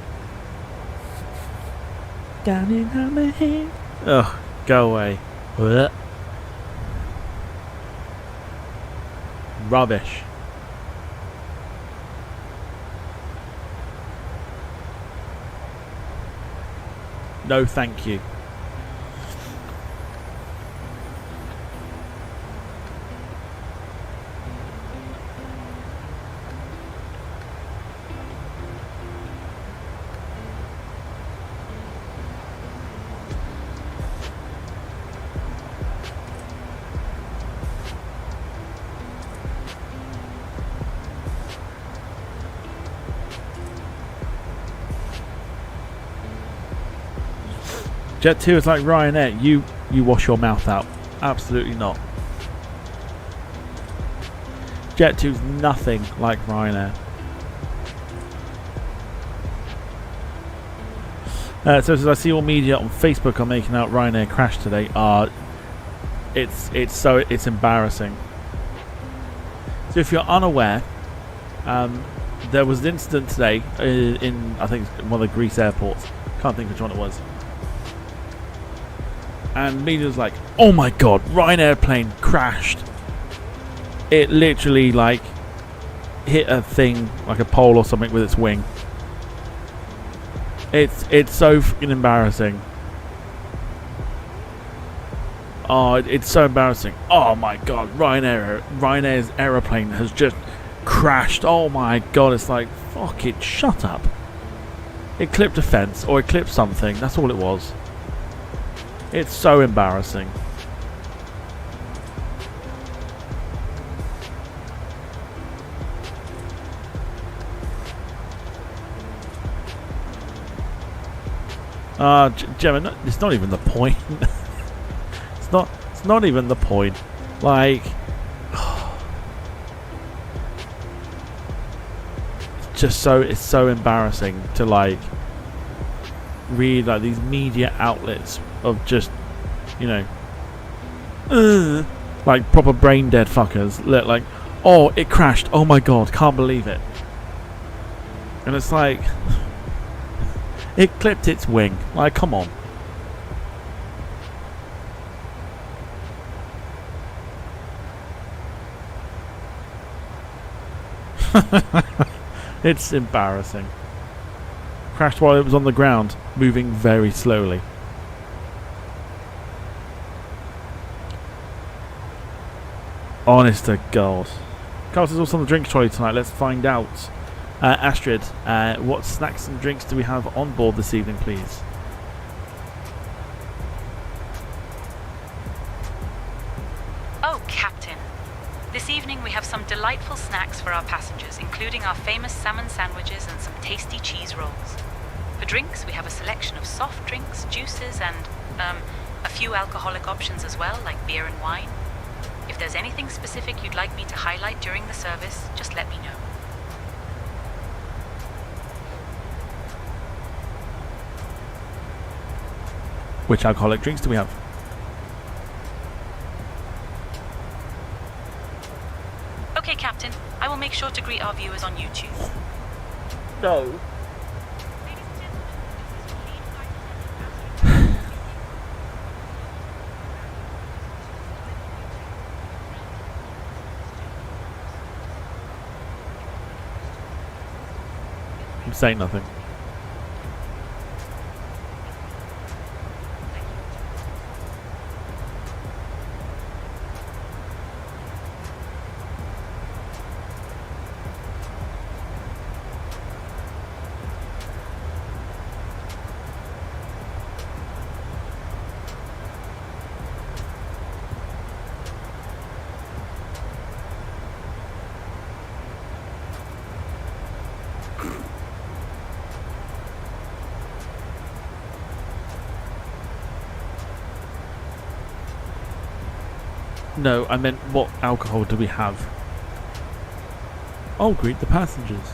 B: Down in my head. Ugh, go away. Blech. Rubbish. No, thank you. Jet 2 is like Ryanair. You wash your mouth out. Absolutely not. Jet 2 is nothing like Ryanair. So as I see all media on Facebook are making out Ryanair crashed today. It's embarrassing. So if you're unaware, there was an incident today in I think one of the Greece airports. Can't think which one it was. And media was like, "Oh my god, Ryanair plane crashed." It literally like hit a thing, like a pole or something, with its wing. It's so fucking embarrassing. Oh, it's so embarrassing. Oh my god, Ryanair's aeroplane has just crashed. Oh my god, it's like, fuck it, shut up. It clipped a fence or it clipped something. That's all it was. It's so embarrassing. Gemma, it's not even the point. It's not even the point. Like, it's so embarrassing to like read like these media outlets of just, you know, like proper brain dead fuckers. Like, oh, it crashed. Oh my god, can't believe it. And it's like, it clipped its wing. Like, come on. It's embarrassing. Crashed while it was on the ground, moving very slowly. Honest to God. Carlos is also on the drink trolley tonight. Let's find out. Astrid, what snacks and drinks do we have on board this evening, please?
F: Oh, Captain. This evening we have some delightful snacks for our passengers, including our famous salmon sandwiches and some tasty cheese rolls. For drinks, we have a selection of soft drinks, juices, and a few alcoholic options as well, like beer and wine. If there's anything specific you'd like me to highlight during the service, just let me know.
B: Which alcoholic drinks do we have?
F: Okay, Captain. I will make sure to greet our viewers on YouTube.
B: No.
F: Ladies and gentlemen, this is your lead flight attendant,
B: I'm saying nothing. No, I meant what alcohol do we have? Oh, greet the passengers.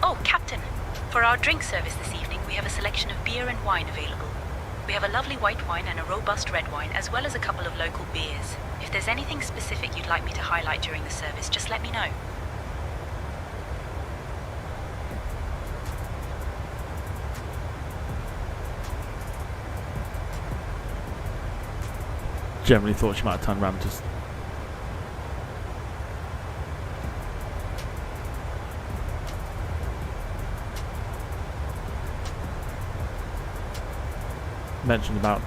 F: Oh, Captain. For our drink service this evening, we have a selection of beer and wine available. We have a lovely white wine and a robust red wine, as well as a couple of local beers. If there's anything specific you'd like me to highlight during the service, just let me know.
B: Generally thought she might have turned around and just... mentioned about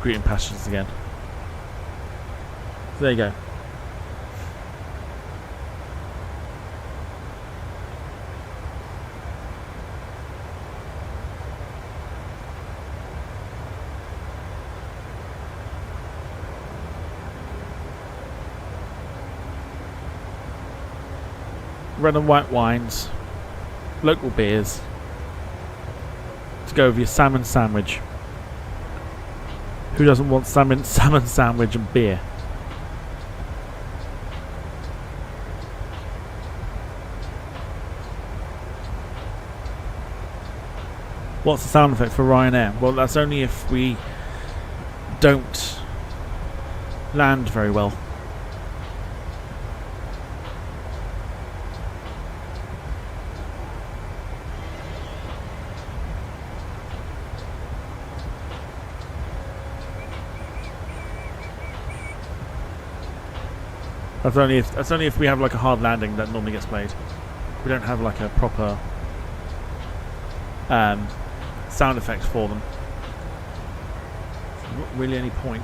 B: greeting passengers again. So there you go. Red and white wines, local beers, to go with your salmon sandwich. Who doesn't want salmon sandwich and beer? What's the sound effect for Ryanair? Well, that's only if we don't land very well. That's only if we have like a hard landing that normally gets played. We don't have like a proper sound effects for them. Not really any point.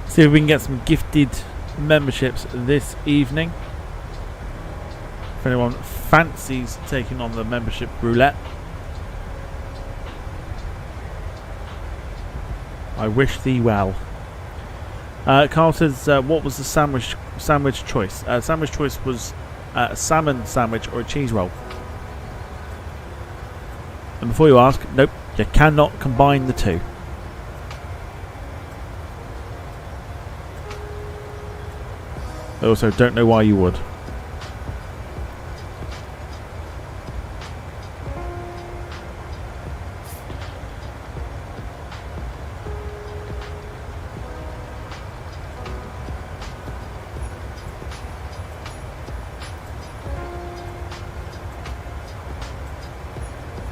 B: See if we can get some gifted memberships this evening. If anyone fancies taking on the membership roulette, I wish thee well. Carl says, what was the sandwich choice? Sandwich choice was a salmon sandwich or a cheese roll. And before you ask, nope, you cannot combine the two. I also don't know why you would.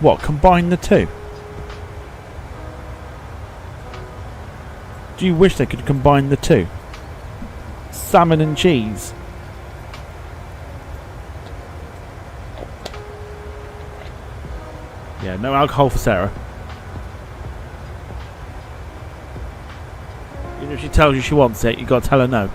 B: What, combine the two? Do you wish they could combine the two? Salmon and cheese. Yeah, no alcohol for Sarah. Even if she tells you she wants it, you got to tell her no.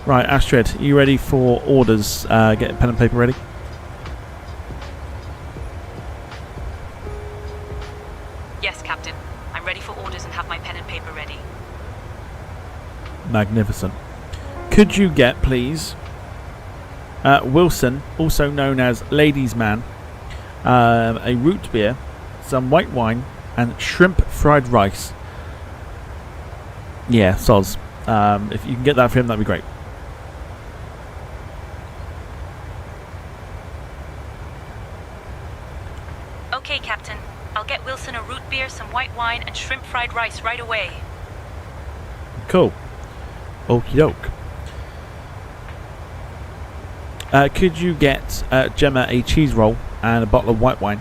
B: Right, Astrid, are you ready for orders? Get pen and paper ready.
F: Yes, Captain. I'm ready for orders and have my pen and paper ready.
B: Magnificent. Could you get, please, Wilson, also known as Ladies' Man, a root beer, some white wine, and shrimp fried rice? Yeah, soz. If you can get that for him, that'd be great.
F: Okay, Captain. I'll get Wilson a root beer, some white wine, and shrimp fried rice right away.
B: Cool. Okie doke. Could you get Gemma a cheese roll and a bottle of white wine?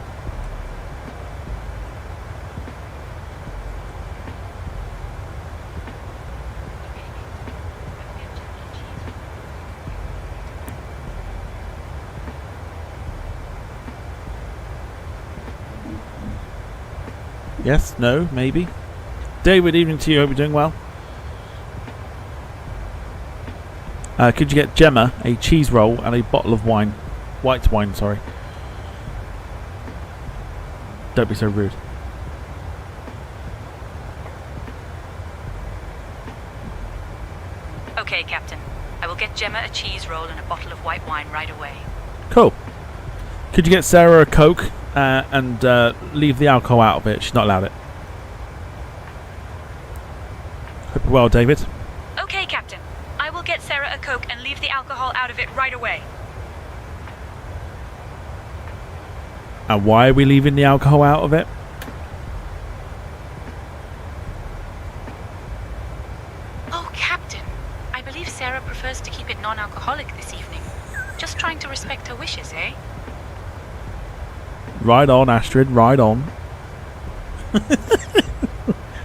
B: Yes, no, maybe. David, evening to you. Hope you're doing well. Could you get Gemma a cheese roll and a bottle of wine? White wine, sorry. Don't be so rude.
F: Okay, Captain. I will get Gemma a cheese roll and a bottle of white wine right away.
B: Cool. Could you get Sarah a Coke and leave the alcohol out of it? She's not allowed it. Hope you're well, David.
F: Okay, Captain. I will get Sarah a Coke and leave the alcohol out of it right away.
B: And why are we leaving the alcohol out of it?
F: Oh, Captain. I believe Sarah prefers to keep it non-alcoholic this evening. Just trying to respect her wishes, eh?
B: Right on, Astrid. Right on.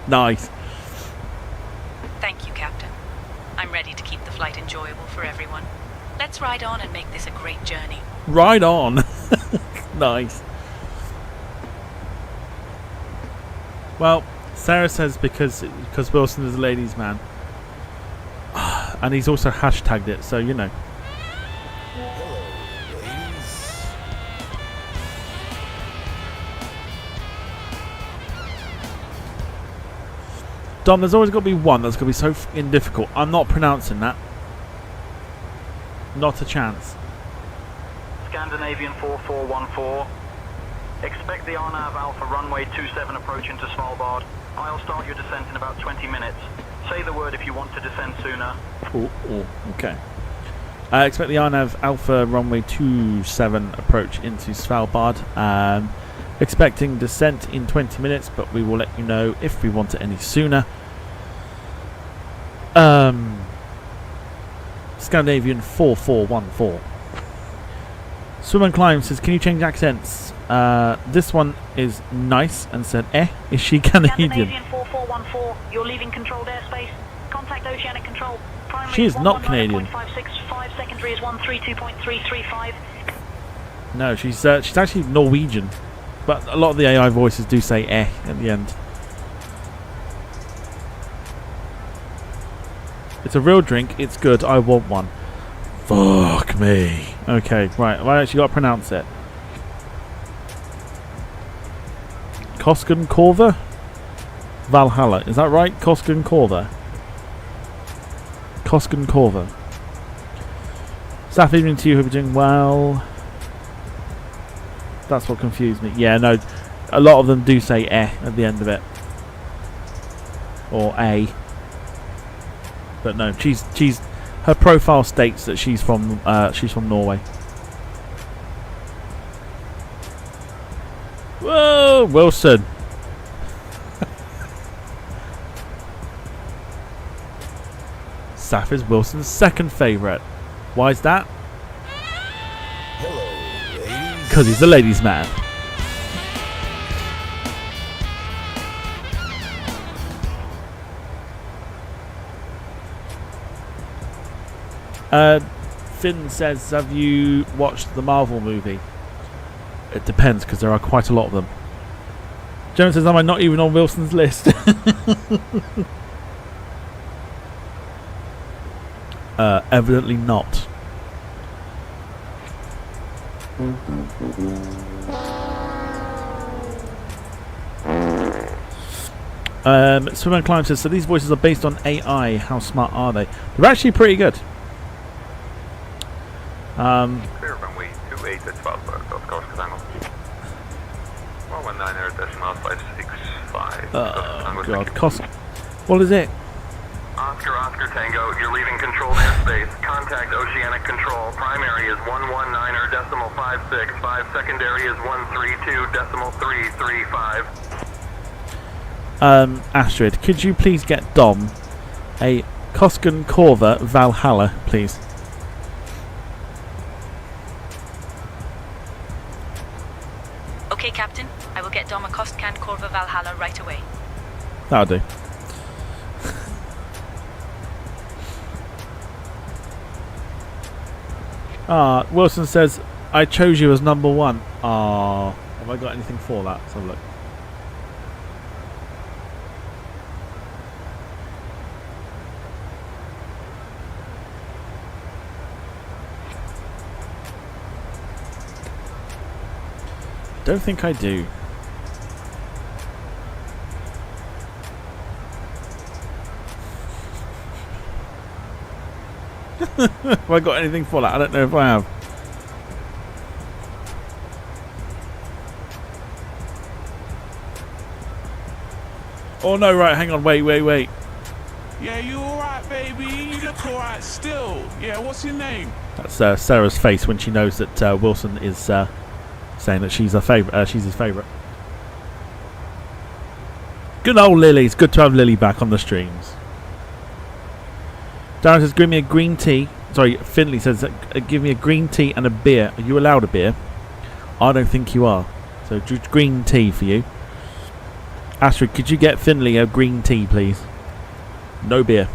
B: Nice.
F: Thank you, Captain. I'm ready to keep the flight enjoyable for everyone. Let's ride on and make this a great journey.
B: Right on. Nice. Well, Sarah says because Wilson is a ladies' man. And he's also hashtagged it, so you know. Dom, there's always got to be one that's going to be so f***ing difficult. I'm not pronouncing that. Not a chance.
H: Scandinavian 4414. Expect the RNAV Alpha runway 27 approach into Svalbard. I'll start your descent in about 20 minutes. Say the word if you want to descend sooner.
B: Oh, okay. Expect the RNAV Alpha runway 27 approach into Svalbard. Expecting descent in 20 minutes, but we will let you know if we want it any sooner. Scandinavian 4414. Swim and Climb says, can you change accents? This one is nice and said, is she Canadian?
I: Scandinavian 4414, you're leaving controlled airspace. Contact Oceanic Control. Primary
B: She is not Canadian.
I: 119.565, secondary is 132.335.
B: No, she's actually Norwegian. But a lot of the AI voices do say at the end. It's a real drink. It's good. I want one. Fuck me. Okay, right. I actually got to pronounce it. Kosken Korva? Valhalla. Is that right? Kosken Korva. Kosken Korva. Staff evening to you. Hope you're doing well. That's what confused me. Yeah, no. A lot of them do say at the end of it. Or a. But no, she's her profile states that she's from Norway. Whoa, Wilson. Saf is Wilson's second favourite. Why is that? Because he's a ladies' man. Finn says, have you watched the Marvel movie? It depends, because there are quite a lot of them. Jones says, am I not even on Wilson's list? Evidently not. Swim and Climb says, so these voices are based on AI. How smart are they? They're actually pretty good.
G: Clear runway 28 at Svalbard, South Coast Tango. 119.565.
B: Oh god, what is it?
G: Oscar Tango, you're leaving controlled airspace. Contact Oceanic Control. Primary is 119.565. Secondary is 132.335.
B: Astrid, could you please get Dom a Kosken Korva Valhalla, please?
F: Okay, Captain. I will get Dom a Kostkan Korva Valhalla right away.
B: That'll do. Wilson says, I chose you as number one. Have I got anything for that? Let's have a look. Don't think I do. Have I got anything for that? I don't know if I have. Oh no, right, hang on, wait.
J: Yeah, you alright, baby? You look alright still. Yeah, what's your name?
B: That's Sarah's face when she knows that Wilson is saying that she's her favourite. She's his favourite. Good old Lily. It's good to have Lily back on the streams. Darren says, give me a green tea. Sorry, Finley says, give me a green tea and a beer. Are you allowed a beer? I don't think you are. So just green tea for you. Astrid, could you get Finley a green tea, please? No beer.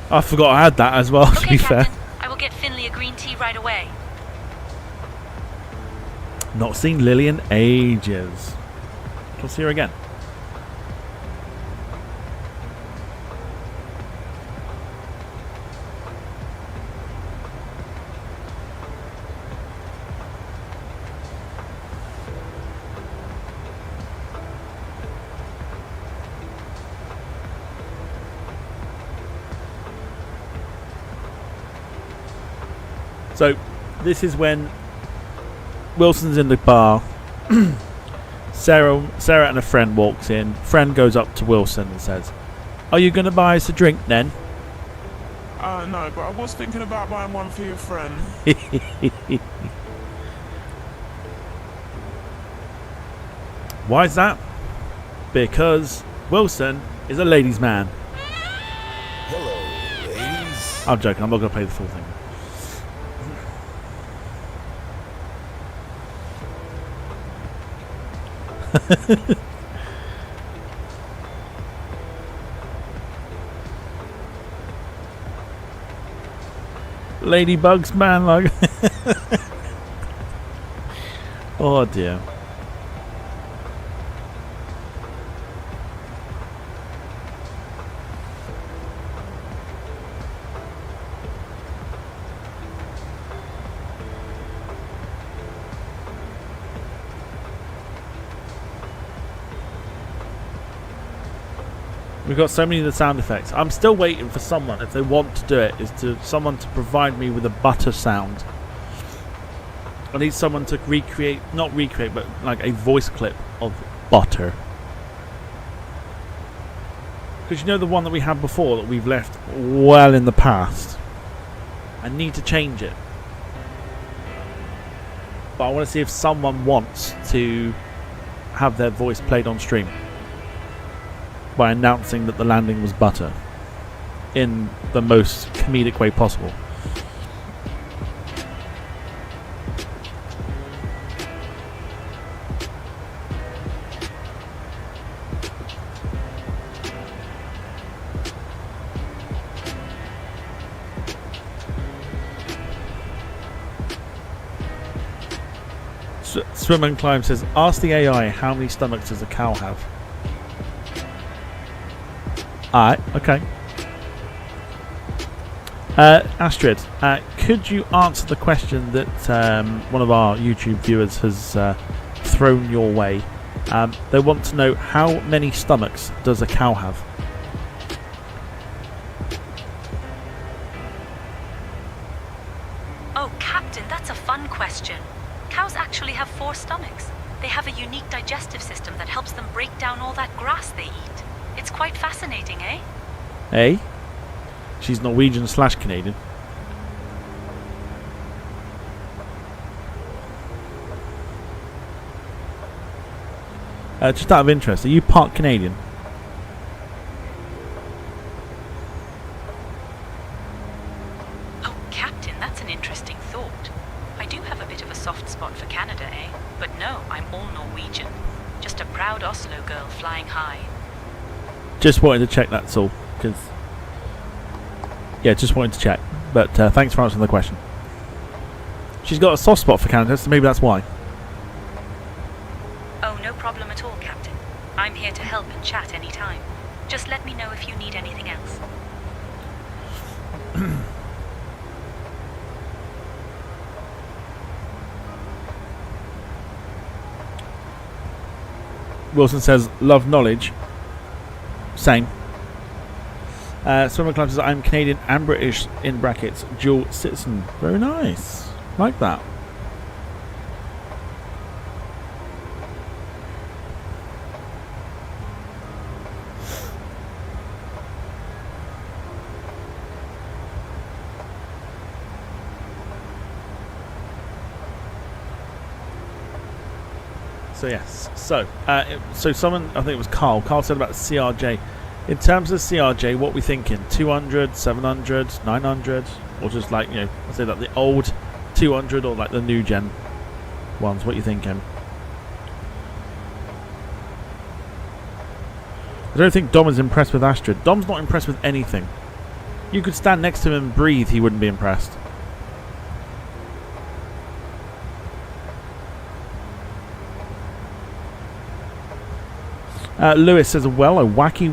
B: I forgot I had that as well, to be fair.
F: I will get Finley a green tea right away.
B: Not seen Lily in ages. I'll see her again. So, this is when Wilson's in the bar. Sarah and a friend walks in. Friend goes up to Wilson and says, "Are you going to buy us a drink then?"
J: No, but I was thinking about buying one for your friend.
B: Why is that? Because Wilson is a ladies' man.
K: Hello, ladies.
B: I'm joking. I'm not going to play the full thing. Ladybugs, man, like. Oh dear. We've got so many of the sound effects. I'm still waiting for someone, if they want to do it, someone to provide me with a butter sound. I need someone to recreate, not recreate, but like a voice clip of butter. Because you know the one that we had before that we've left well in the past? I need to change it. But I want to see if someone wants to have their voice played on stream by announcing that the landing was butter in the most comedic way possible. Swim and Climb says, ask the AI how many stomachs does a cow have? Alright, okay. Astrid, could you answer the question that one of our YouTube viewers has thrown your way? They want to know, how many stomachs does a cow have?
F: Oh, Captain, that's a fun question. Cows actually have 4 stomachs. They have a unique digestive system that helps them break down all that grass they eat. It's quite fascinating, eh?
B: Eh? She's Norwegian/Canadian. Just out of interest, are you part Canadian?
F: Oh, Captain, that's an interesting thought. I do have a bit of a soft spot for Canada, eh? But no, I'm all Norwegian. Just a proud Oslo girl flying high.
B: Just wanted to check, that's all. Cause yeah, just wanted to check. But thanks for answering the question. She's got a soft spot for Canada, so maybe that's why.
F: Oh, no problem at all, Captain. I'm here to help and chat anytime. Just let me know if you need anything else. Wilson says, love knowledge. Same.
B: Swimmer Club says, I'm Canadian and British, in brackets, dual citizen. Very nice. Like that. So yes, so someone, I think it was Carl said about CRJ. In terms of CRJ, what we thinking? 200, 700, 900, or just like, you know, I say like the old 200 or like the new gen ones? What are you thinking? I don't think Dom is impressed with Astrid. Dom's not impressed with anything. You could stand next to him and breathe, he wouldn't be impressed. Lewis says, well, a wacky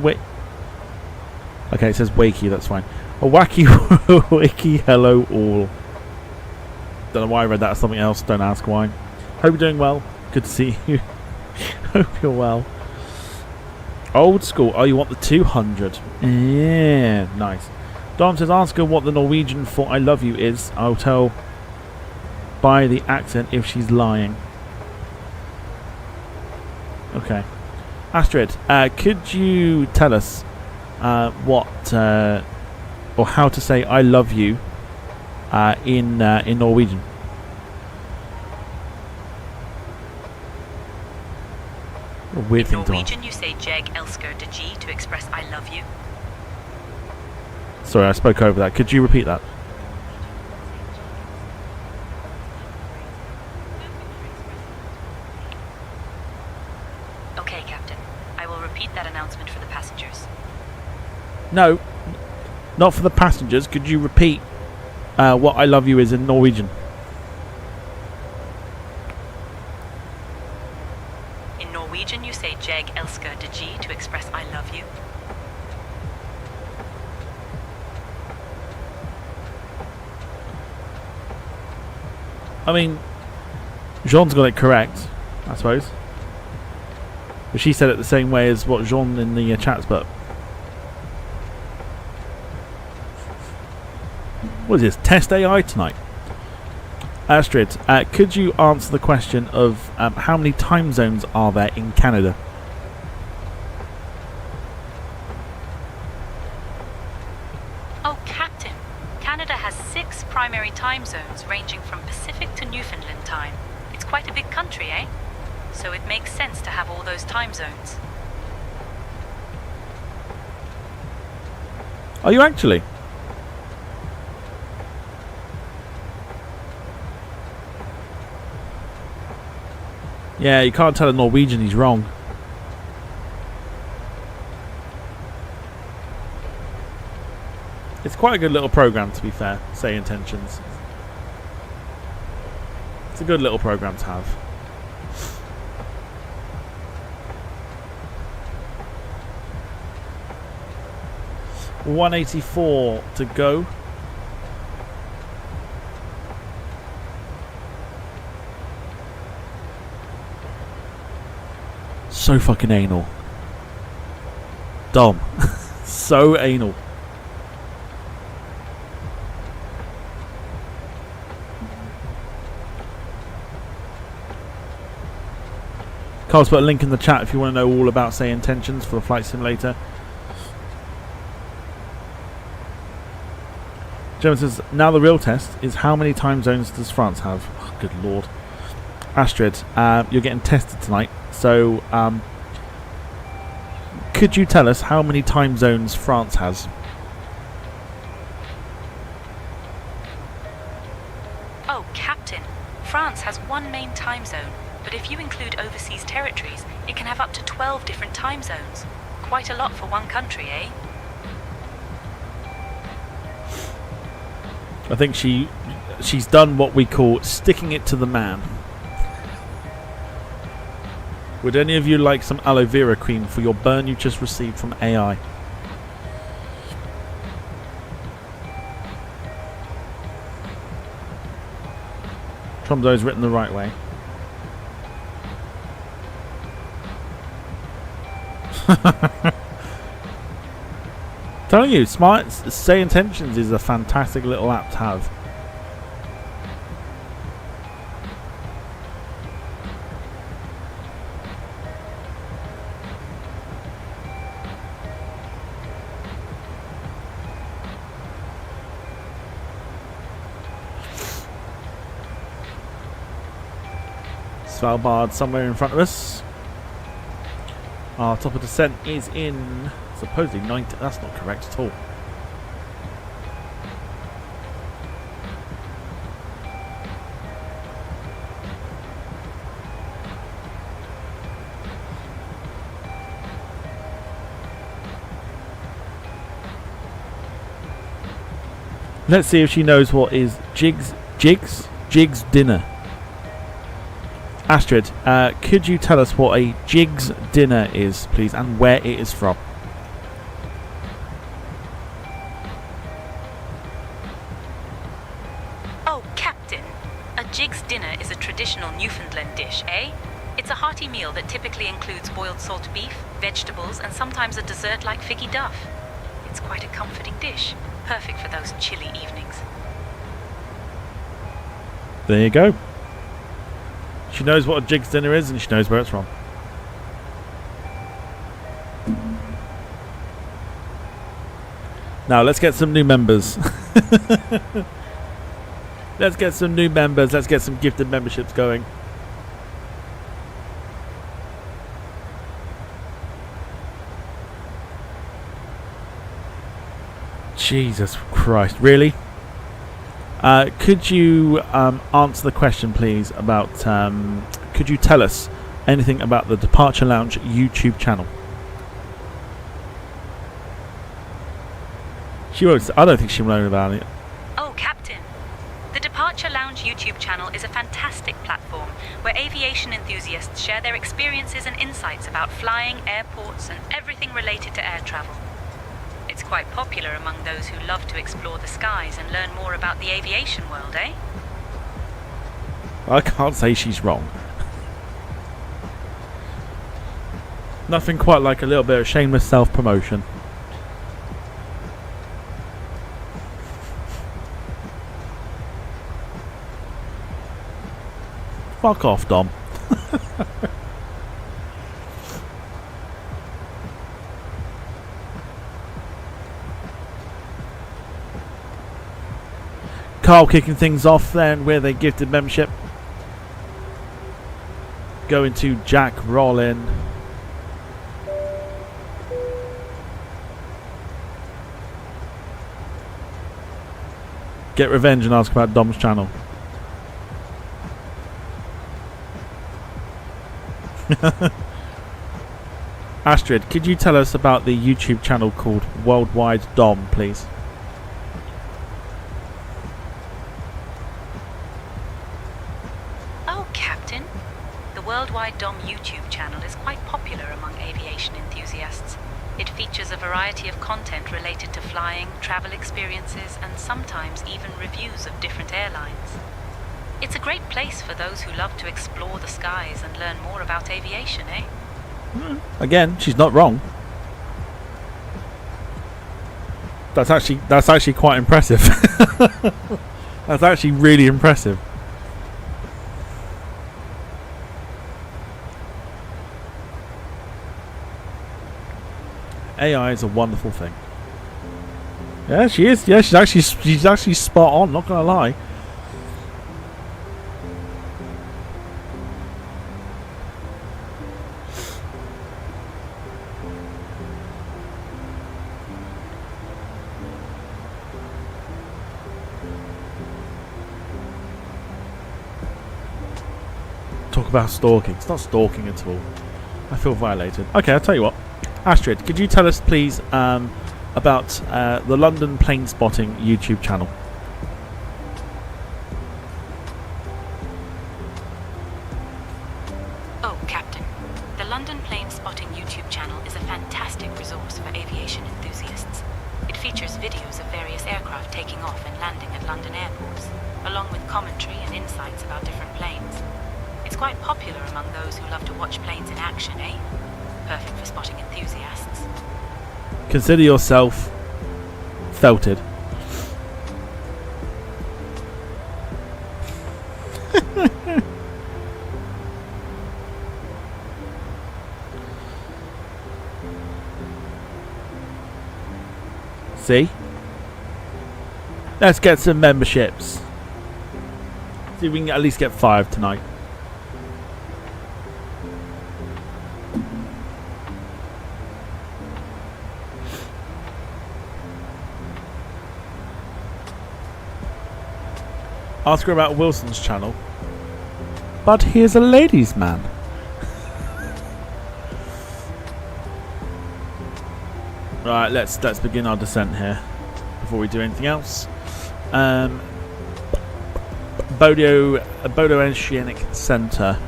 B: okay, it says wakey, that's fine. A wacky wakey hello all. Don't know why I read that as something else, don't ask why. Hope you're doing well. Good to see you. Hope you're well. Old school. Oh, you want the 200? Yeah, nice. Dom says, ask her what the Norwegian for I love you is. I'll tell by the accent if she's lying. Okay. Astrid, could you tell us what or how to say I love you in Norwegian? A weird thing to ask.
F: In Norwegian, you say Jeg elsker deg to express I love you.
B: Sorry, I spoke over that. Could you repeat that?
F: Okay, Captain. I will repeat that announcement for the passengers.
B: No, not for the passengers. Could you repeat what I love you is in Norwegian?
F: In Norwegian, you say Jeg elsker deg to express I love you.
B: I mean, Jean's got it correct, I suppose. But she said it the same way as what Jean in the chats, but... What is this? Test AI tonight? Astrid, could you answer the question of how many time zones are there in Canada?
F: Oh, Captain. Canada has 6 primary time zones ranging from Pacific to Newfoundland time. It's quite a big country, eh? So it makes sense to have all those time zones.
B: Are you actually? Yeah, you can't tell a Norwegian he's wrong. It's quite a good little program, to be fair. Say Intentions. It's a good little program to have. $184 to go. So fucking anal. Dom. So anal. Carl's put a link in the chat if you want to know all about Say Intentions for the Flight Simulator. German says, now the real test is how many time zones does France have? Oh, good lord. Astrid, you're getting tested tonight. So, could you tell us how many time zones France has?
F: Oh, Captain. France has 1 main time zone, but if you include overseas territories, it can have up to 12 different time zones. Quite a lot for one country, eh?
B: I think she's done what we call sticking it to the man. Would any of you like some aloe vera cream for your burn you just received from AI? Tromso is written the right way. Telling you, Smart Say Intentions is a fantastic little app to have. Svalbard somewhere in front of us. Our top of descent is in supposedly 90. That's not correct at all. Let's see if she knows what is Jig's dinner. Astrid, could you tell us what a Jig's dinner is, please, and where it is from?
F: Oh, Captain. A Jig's dinner is a traditional Newfoundland dish, eh? It's a hearty meal that typically includes boiled salt beef, vegetables, and sometimes a dessert like figgy duff. It's quite a comforting dish, perfect for those chilly evenings.
B: There you go. She knows what a Jig's dinner is and she knows where it's from. Now let's get some new members. Let's get some new members. Let's get some gifted memberships going. Jesus Christ, really? Could you answer the question, please, about... could you tell us anything about the Departure Lounge YouTube channel? She won't... I don't think she will know about it.
F: Oh, Captain. The Departure Lounge YouTube channel is a fantastic platform where aviation enthusiasts share their experiences and insights about flying, airports, and everything related to air travel. It's quite popular among those who love to explore the skies and learn more about the aviation world, eh?
B: I can't say she's wrong. Nothing quite like a little bit of shameless self-promotion. Fuck off, Dom. Carl kicking things off then with a gifted membership. Going to Jack Rollin. Get revenge and ask about Dom's channel. Astrid, could you tell us about the YouTube channel called Worldwide Dom, please?
F: Oh, Captain. The Worldwide Dom YouTube channel is quite popular among aviation enthusiasts. It features a variety of content related to flying, travel experiences, and sometimes even reviews of different airlines. It's a great place for those who love to explore the skies and learn more about aviation, eh?
B: Again, she's not wrong. That's actually quite impressive. That's actually really impressive. AI is a wonderful thing. Yeah, she is. Yeah, she's actually spot on, not gonna lie. Talk about stalking. It's not stalking at all. I feel violated. Okay, I'll tell you what. Astrid, could you tell us, please, about the London Plane Spotting YouTube channel?
F: Oh, Captain. The London Plane Spotting YouTube channel is a fantastic resource for aviation enthusiasts. It features videos of various aircraft taking off and landing at London airports, along with commentary and insights about different planes. It's quite popular among those who love to watch planes in action, eh? Perfect for spotting enthusiasts.
B: Consider yourself felted. See? Let's get some memberships. See if we can at least get 5 tonight. Ask her about Wilson's channel. But here's a ladies' man. Right, let's begin our descent here before we do anything else. Bodo Oceanic Centre,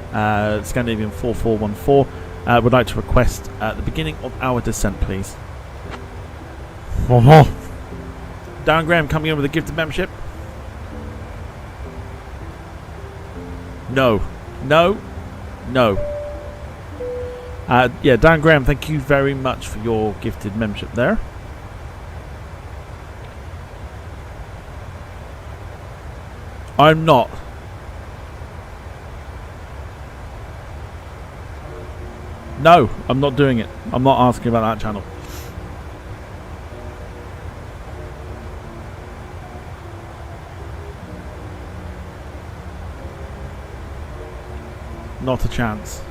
B: Scandinavian 4414, would like to request at the beginning of our descent, please. Darren Graham coming in with a gifted membership. No. No. No. Yeah, Dan Graham, thank you very much for your gifted membership there. I'm not. No, I'm not doing it. I'm not asking about that channel. Not a chance.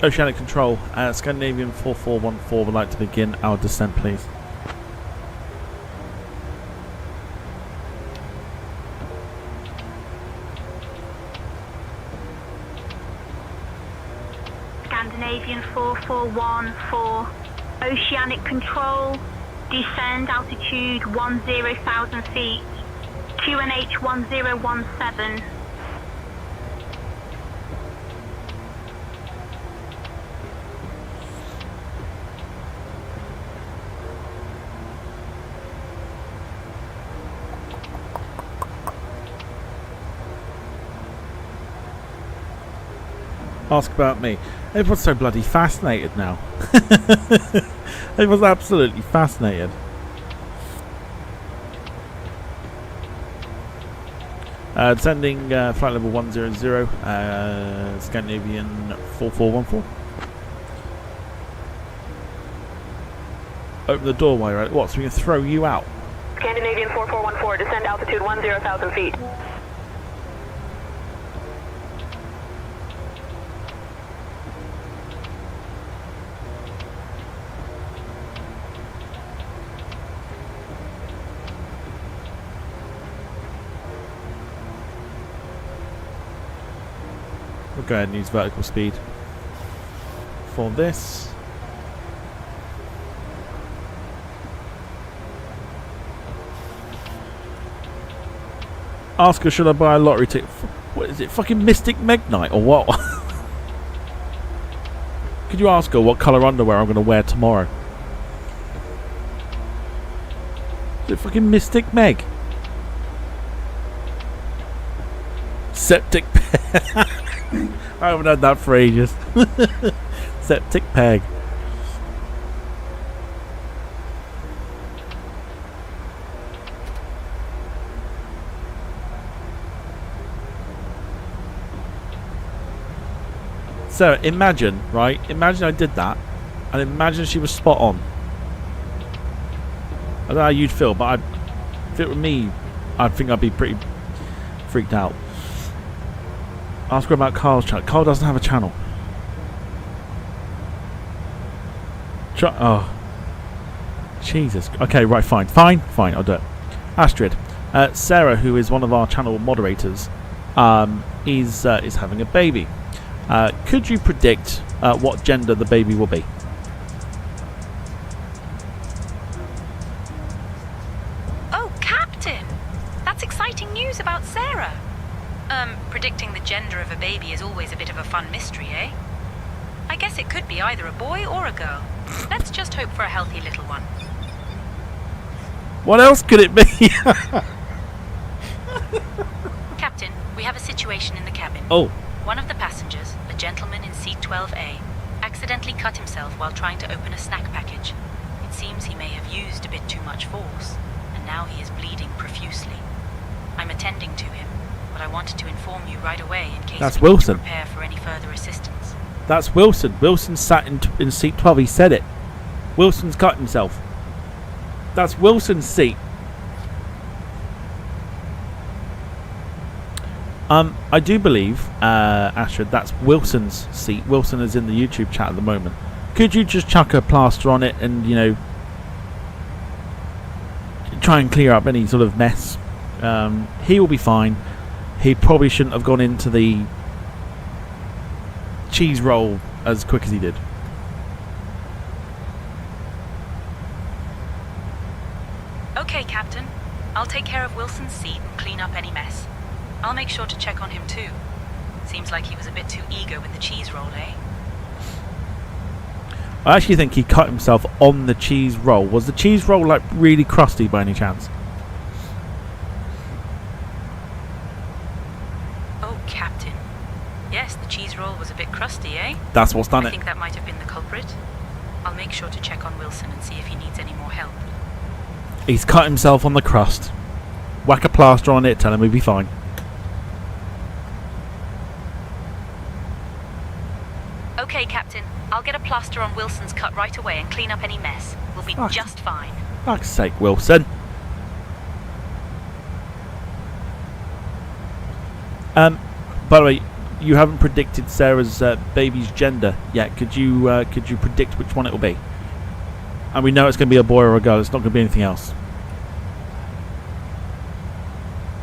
B: Oceanic Control, Scandinavian 4414 would like to begin our descent, please.
I: Scandinavian 4414, Oceanic Control, descend altitude 10,000 feet, QNH 1017.
B: Ask about me. Everyone's so bloody fascinated now. Everyone's absolutely fascinated. Descending flight level 100, Scandinavian 4414. Open the doorway, right? What, so we can throw you out?
I: Scandinavian 4414, descend altitude 10,000 feet.
B: We'll go ahead and use vertical speed for this. Ask her, should I buy a lottery ticket? What is it, fucking Mystic Meg Night or what? Could you ask her what colour underwear I'm going to wear tomorrow? Is it fucking Mystic Meg? Septic Peg. I haven't had that for ages. Septic Peg. So imagine, right? Imagine I did that, and imagine she was spot on. I don't know how you'd feel, but if it were me, I think I'd be pretty freaked out. Ask her about Carl's channel. Carl doesn't have a channel. Oh. Jesus. Okay, right, fine. Fine, I'll do it. Astrid. Sarah, who is one of our channel moderators, is having a baby. Could you predict what gender the baby will be?
F: Oh, Captain! That's exciting news about Sarah. Predicting the gender of a baby is always a bit of a fun mystery, eh? I guess it could be either a boy or a girl. Let's just hope for a healthy little one.
B: What else could it be?
F: Captain, we have a situation in the cabin.
B: Oh.
F: One of the passengers, a gentleman in seat 12A, accidentally cut himself while trying to open a snack package. It seems seems he may have used a bit too much force, and now he is bleeding profusely. I'm attending to him, but I wanted to inform you right away in case
B: That's
F: we need
B: Wilson.
F: to prepare for any further assistance.
B: That's Wilson. Wilson sat in seat 12. He said it. Wilson's cut himself. That's Wilson's seat. I do believe, Astrid, that's Wilson's seat. Wilson is in the YouTube chat at the moment. Could you just chuck a plaster on it and, you know, try and clear up any sort of mess? He will be fine. He probably shouldn't have gone into the cheese roll as quick as he did.
F: Okay, Captain. I'll take care of Wilson's seat and clean up any mess. I'll make sure to check on him too. Seems like he was a bit too eager with the cheese roll, eh?
B: I actually think he cut himself on the cheese roll. Was the cheese roll like really crusty by any chance?
F: Oh, Captain. Yes, the cheese roll was a bit crusty, eh?
B: That's what's done
F: I
B: it.
F: think that might have been the culprit. I'll make sure to check on Wilson and see if he needs any more help.
B: He's cut himself on the crust. Whack a plaster on it, tell him he'll be fine.
F: Okay, Captain. I'll get a plaster on Wilson's cut right away and clean up any mess. We'll be just fine.
B: Fuck's sake, Wilson. By the way, you haven't predicted Sarah's baby's gender yet. Could you predict which one it will be? And we know it's going to be a boy or a girl. It's not going to be anything else.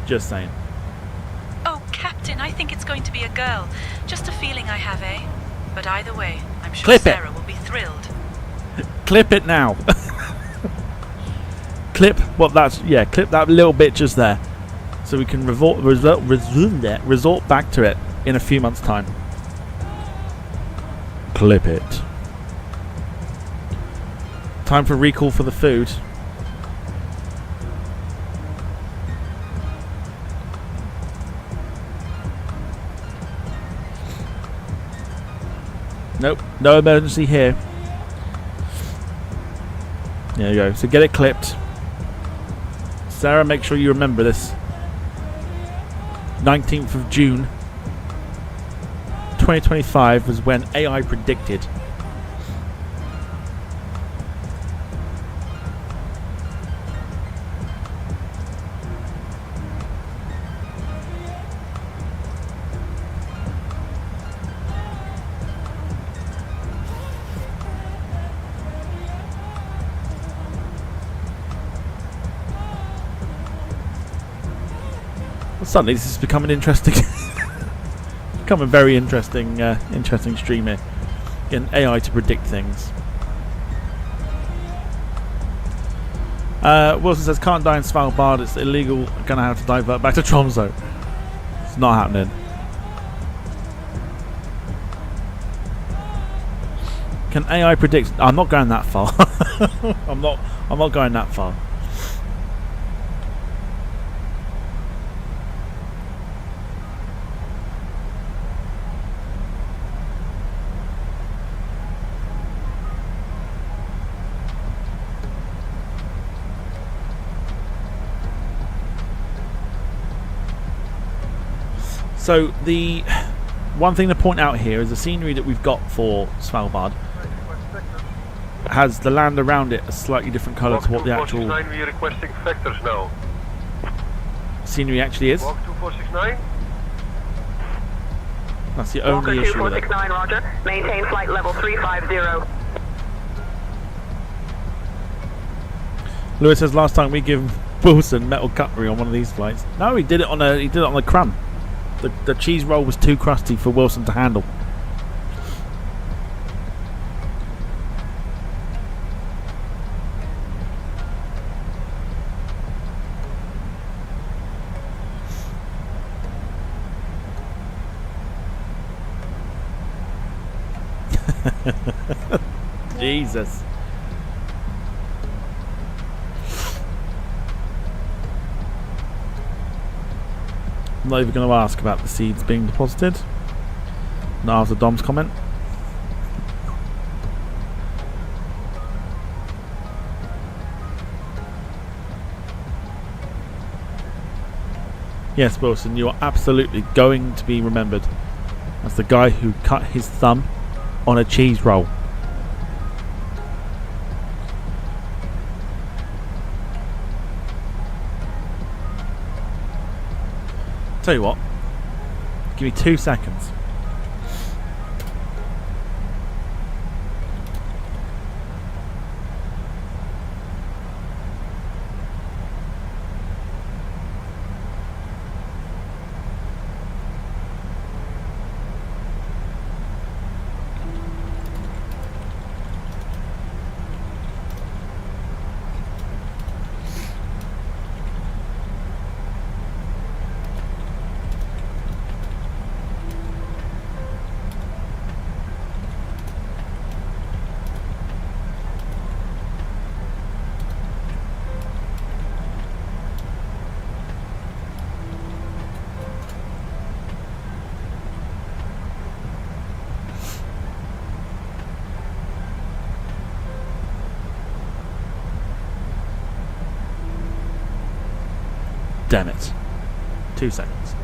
B: Just saying.
F: Oh, Captain, I think it's going to be a girl. Just a feeling I have, eh? But either way, I'm sure
B: Clip
F: Sarah will be thrilled.
B: Clip it now. Clip what that's clip that little bit just there, so we can resort back to it in a few months' time. Clip it. Time for recall for the food. Nope, no emergency here. There you go. So get it clipped. Sarah, make sure you remember this. 19th of June 2025 was when AI predicted. Suddenly this is becoming interesting. Becoming very interesting interesting stream here. Getting AI to predict things. Wilson says can't die in Svalbard, it's illegal, gonna have to divert back to Tromso. It's not happening. Can AI predict? I'm not going that far. I'm not going that far. So the one thing to point out here is the scenery that we've got for Svalbard has the land around it a slightly different colour to what the actual
G: we're requesting factors now.
B: scenery actually is.
G: Walk 2469.
B: That's the only issue with it.
I: 2469, roger. Maintain flight level 350.
B: Lewis says last time we give Wilson metal cutlery on one of these flights. No, he did it on the crumb. The cheese roll was too crusty for Wilson to handle. Jesus. I'm not even going to ask about the seeds being deposited. Not after Dom's comment. Yes, Wilson, you are absolutely going to be remembered as the guy who cut his thumb on a cheese roll. Tell you what, give me 2 seconds. Damn it. 2 seconds.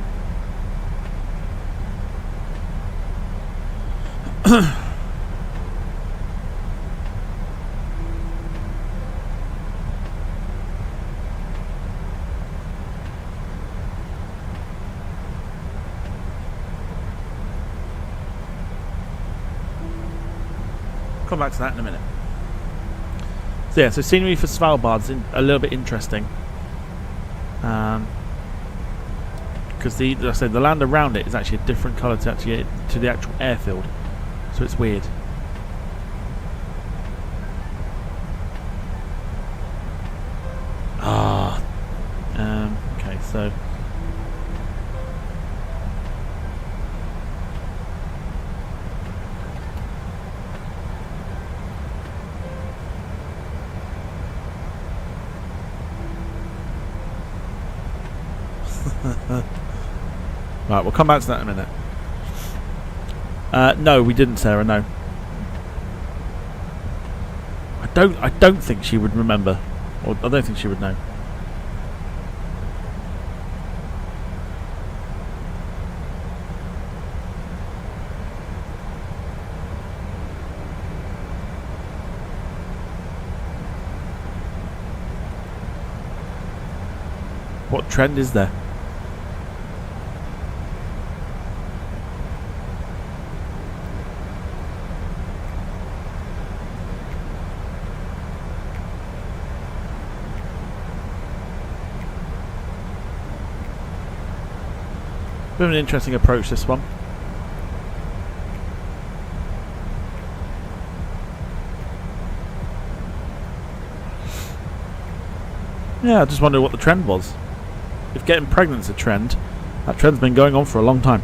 B: Come back to that in a minute. So yeah, so scenery for Svalbard's a little bit interesting. Because like I said, the land around it is actually a different colour to the actual airfield, so it's weird. Okay, so right, we'll come back to that in a minute. No, we didn't, Sarah. No, I don't think she would remember, or I don't think she would know. What trend is there? Bit of an interesting approach, this one. Yeah, I just wonder what the trend was. If getting pregnant's a trend, that trend's been going on for a long time.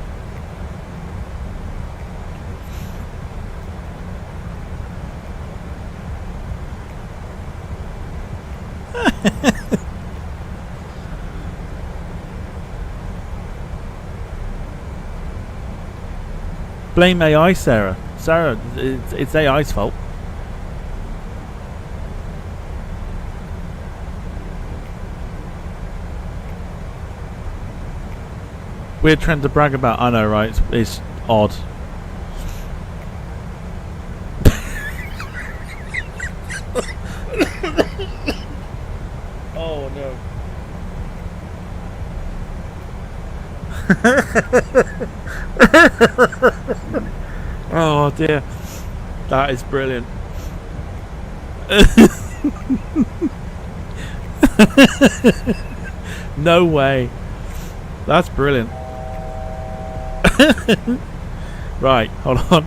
B: Blame AI, Sarah. Sarah, it's AI's fault. Weird trend to brag about. I know, right? It's odd. Oh no. Oh dear. That is brilliant. No way. That's brilliant. Right, hold on.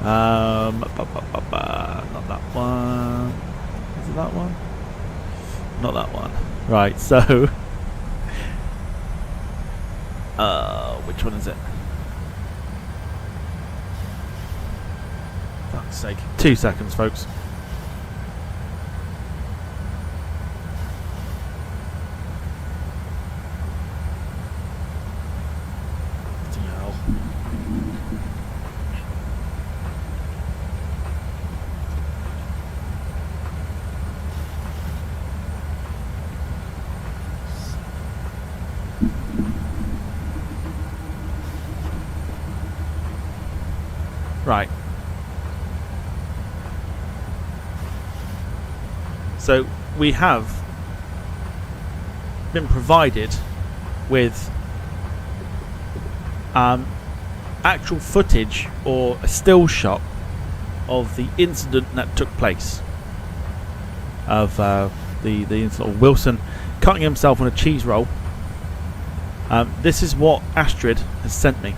B: Not that one. Is it that one? Not that one. Right, so which one is it? Fuck's sake. 2 seconds, folks. Right. So we have been provided with actual footage or a still shot of the incident that took place of the incident of Wilson cutting himself on a cheese roll. This is what Astrid has sent me.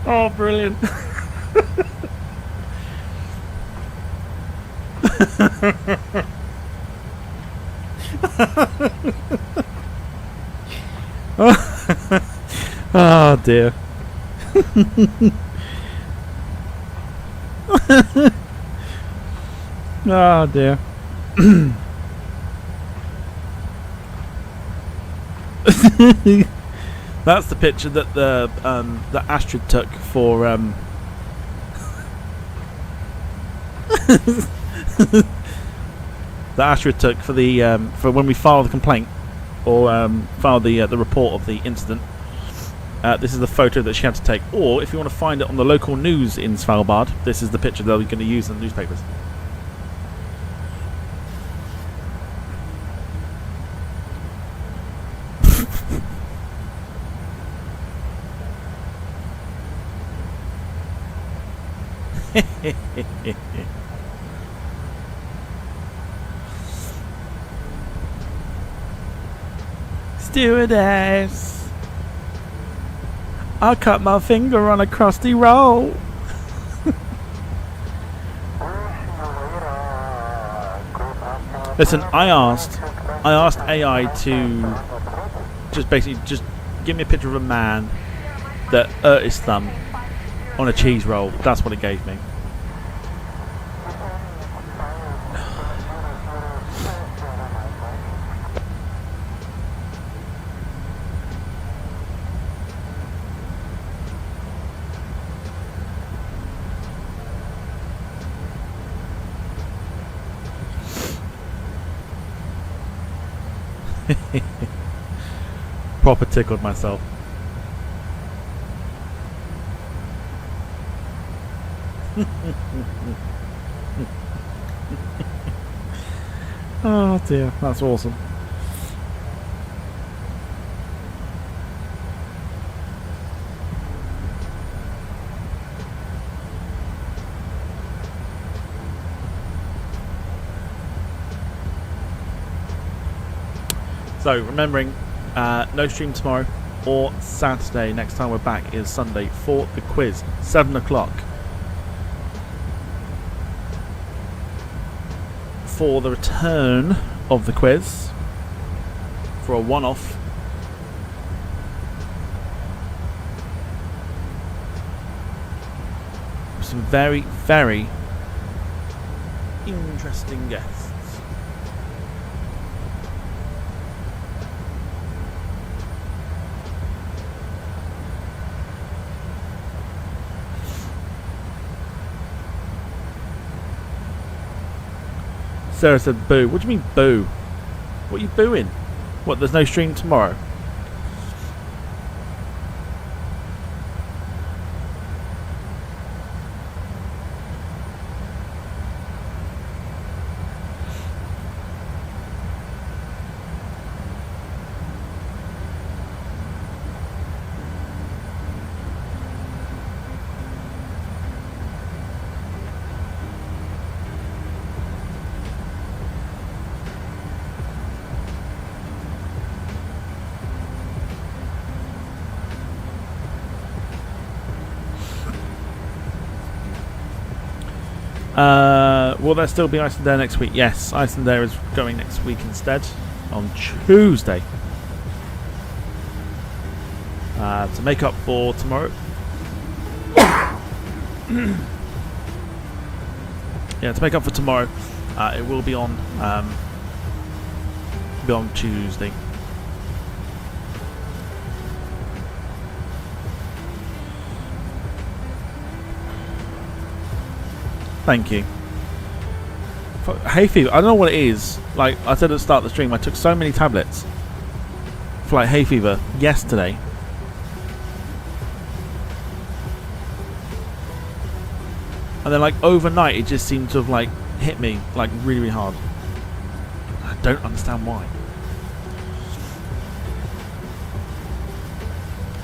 B: Oh, brilliant. Oh dear. Oh dear. That's the picture that that Astrid took for that Astrid took for the for when we filed the complaint or filed the report of the incident. This is the photo that she had to take, or if you want to find it on the local news in Svalbard, this is the picture they're going to use in the newspapers. Stewardess, I cut my finger on a crusty roll. Listen, I asked AI to just give me a picture of a man that hurt his thumb on a cheese roll. That's what it gave me. Proper tickled myself. Oh dear, that's awesome. So, remembering, no stream tomorrow or Saturday. Next time we're back is Sunday for the quiz, 7 o'clock. For the return of the quiz, for a one-off. Some very, very interesting guests. Sarah said boo. What do you mean boo? What are you booing? What, there's no stream tomorrow? Will there still be Icelandair next week? Yes, Icelandair is going next week instead, on Tuesday. To make up for tomorrow. Yeah, to make up for tomorrow, it will be on Tuesday. Thank you. Hay fever, I don't know what it is. Like I said at the start of the stream, I took so many tablets flight hay fever yesterday. And then like overnight it just seemed to have like hit me like really, really hard. I don't understand why.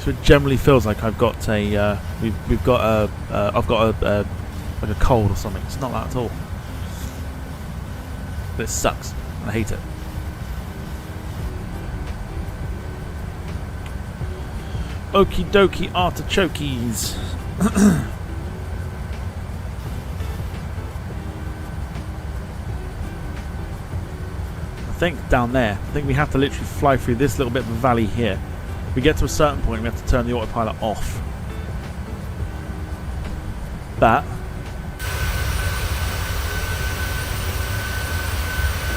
B: So it generally feels like I've got a I've got a like a cold or something. It's not that at all. But it sucks. I hate it. Okie dokie artichokes. I think down there, I think we have to literally fly through this little bit of a valley here. If we get to a certain point, we have to turn the autopilot off. But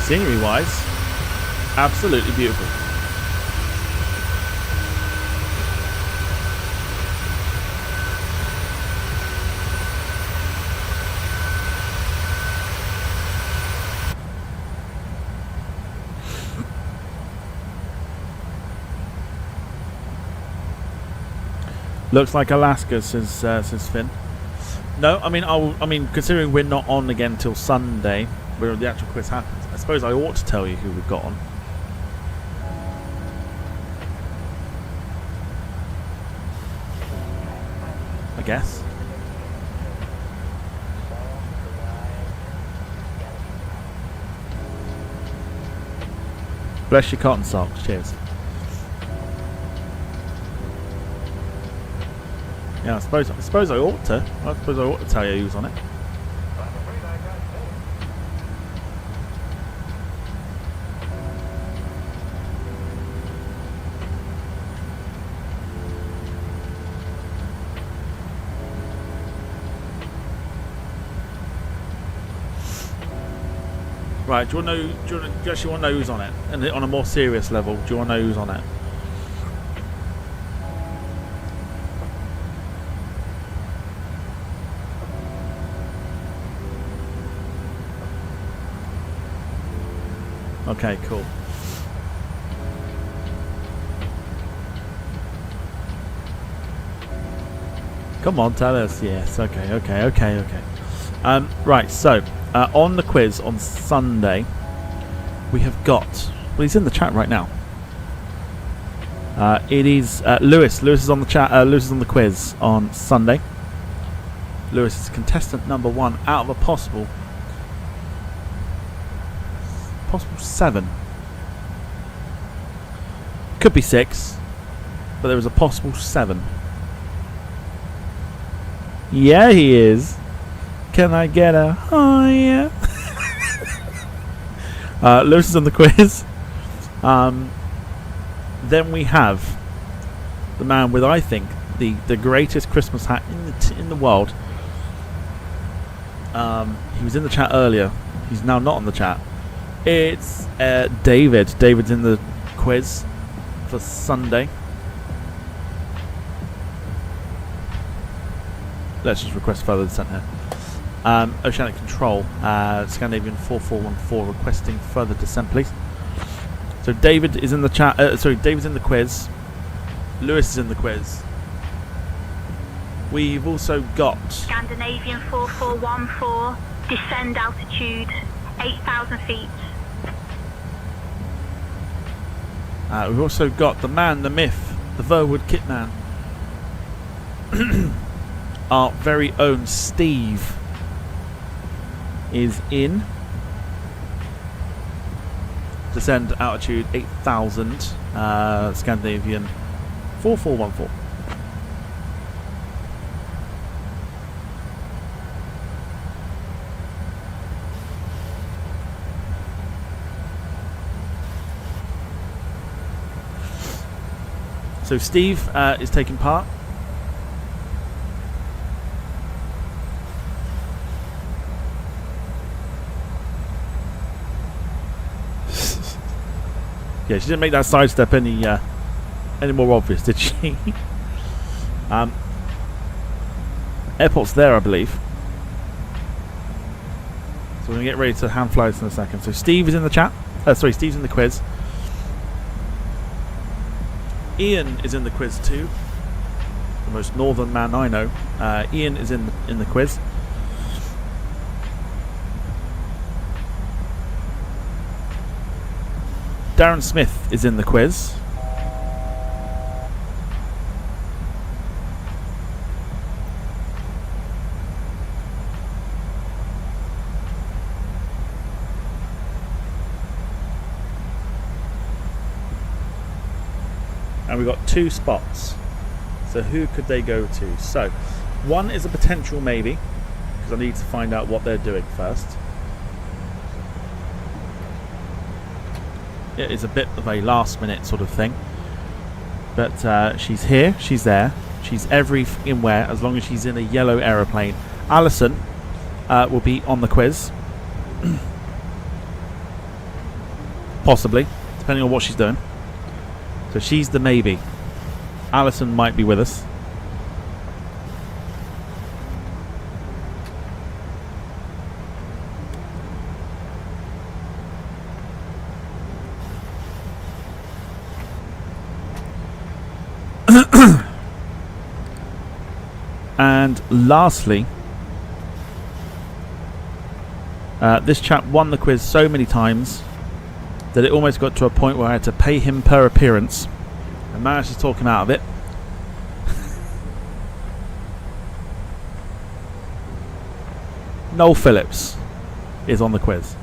B: scenery wise, absolutely beautiful. Looks like Alaska, says Finn. No, I mean, considering we're not on again till Sunday, where the actual quiz happens, I suppose I ought to tell you who we've got on. I guess. Bless your cotton socks. Cheers. Yeah, I suppose I ought to. I suppose I ought to tell you who's on it. Right, do you actually want to know who's on it? And on a more serious level, do you want to know who's on it? Okay, cool. Come on, tell us. Yes, okay. Right, so on the quiz on Sunday, we have got. Well, he's in the chat right now. It is Lewis. Lewis is on the chat. Lewis is on the quiz on Sunday. Lewis is contestant number 1 out of a possible 7. Could be 6, but there was a possible 7. Yeah, he is. Can I get a oh yeah? Lewis is on the quiz. Then we have the man with, I think, the greatest Christmas hat in the world. He was in the chat earlier. He's now not on the chat. It's David. David's in the quiz for Sunday. Let's just request further descent here. Oceanic Control, Scandinavian 4414, requesting further descent, please. So David is in the chat. David's in the quiz. Lewis is in the quiz. We've also got
I: Scandinavian 4414, descend altitude 8,000 feet.
B: We've also got the man, the myth, the Verwood Kitman. Our very own Steve is in. Descend altitude 8,000, Scandinavian 4414. So Steve is taking part. Yeah, she didn't make that sidestep any more obvious, did she? Airport's there, I believe. So we're going to get ready to hand flights in a second. So Steve is in the chat. Sorry, Steve's in the quiz. Ian is in the quiz too. The most northern man I know. Ian is in the quiz. Darren Smith is in the quiz. And we've got 2 spots. So who could they go to? So, one is a potential maybe, because I need to find out what they're doing first. It is a bit of a last minute sort of thing. But she's here, she's there, she's everywhere as long as she's in a yellow aeroplane. Alison will be on the quiz. Possibly, depending on what she's doing. So she's the maybe. Alison might be with us. And lastly, this chap won the quiz so many times that it almost got to a point where I had to pay him per appearance. I managed to talk him out of it. Noel Phillips is on the quiz.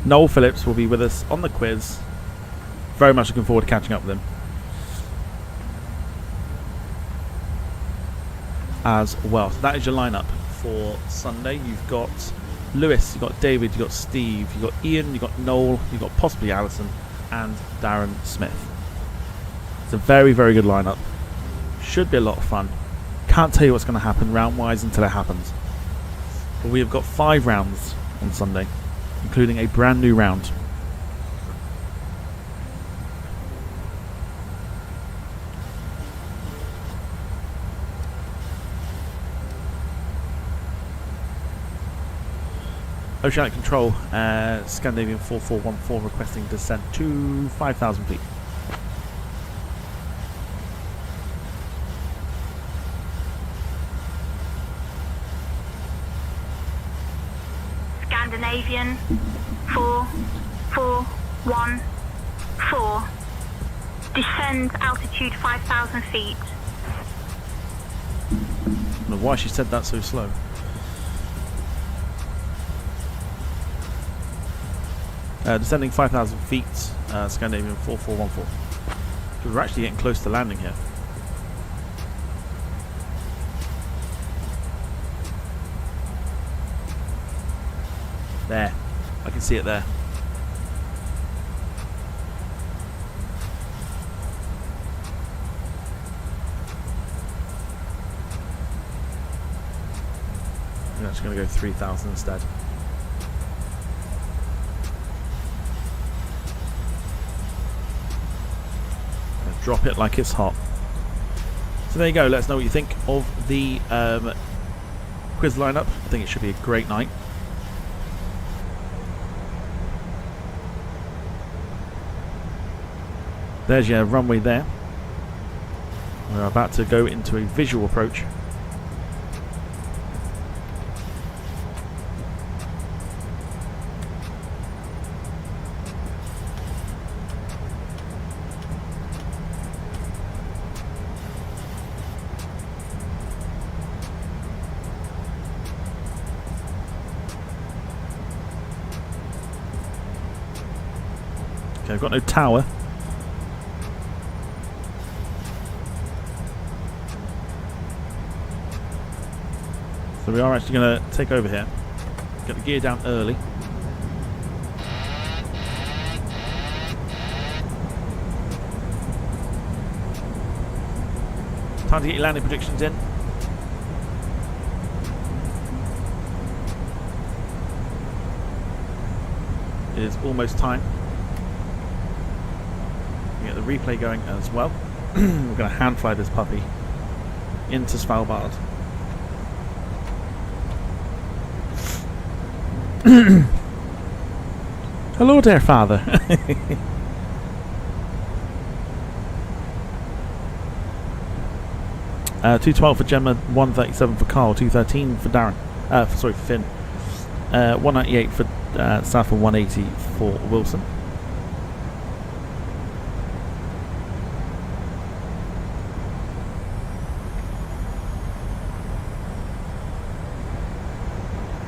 B: Noel Phillips will be with us on the quiz. Very much looking forward to catching up with him. As well. So that is your lineup for Sunday. You've got Lewis, you've got David, you've got Steve, you've got Ian, you've got Noel, you've got possibly Alison and Darren Smith. It's a very, very good lineup. Should be a lot of fun. Can't tell you what's going to happen round-wise until it happens. But we have got 5 rounds on Sunday, including a brand new round. Oceanic Control, Scandinavian 4414 requesting descent to 5,000 feet.
I: Scandinavian 4414. Descend altitude 5,000 feet.
B: I don't know why she said that so slow. Descending 5,000 feet, Scandinavian 4414. So we're actually getting close to landing here. There, I can see it there. I'm actually going to go 3,000 instead. Drop it like it's hot. So there you go. Let us know what you think of the quiz lineup. I think it should be a great night. There's your runway there. We're about to go into a visual approach. Okay, I've got no tower. So we are actually going to take over here. Get the gear down early. Time to get your landing predictions in. It is almost time. We get the replay going as well. We're going to hand fly this puppy into Svalbard. Hello there, father. 212 for Gemma, 137 for Carl, 213 for Darren. For Finn. 198 for Saf and 180 for Wilson.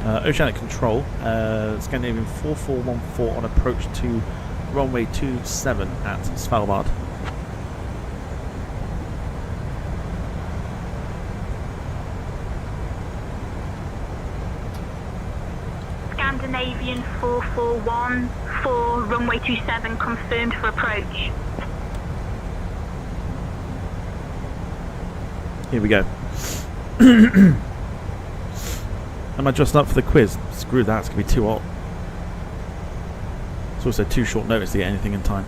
B: Oceanic Control, Scandinavian 4414 on approach to runway 27 at Svalbard.
I: Scandinavian 4414, runway 27 confirmed for approach.
B: Here we go. Am I dressing up for the quiz? Screw that, it's going to be too hot. It's also too short notice to get anything in time.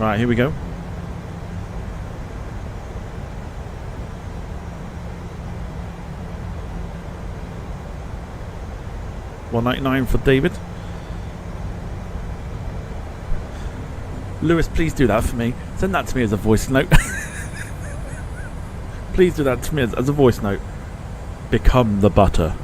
B: Right, here we go. $199 for David. Lewis, please do that for me. Send that to me as a voice note. Please do that to me as a voice note. Become the butter.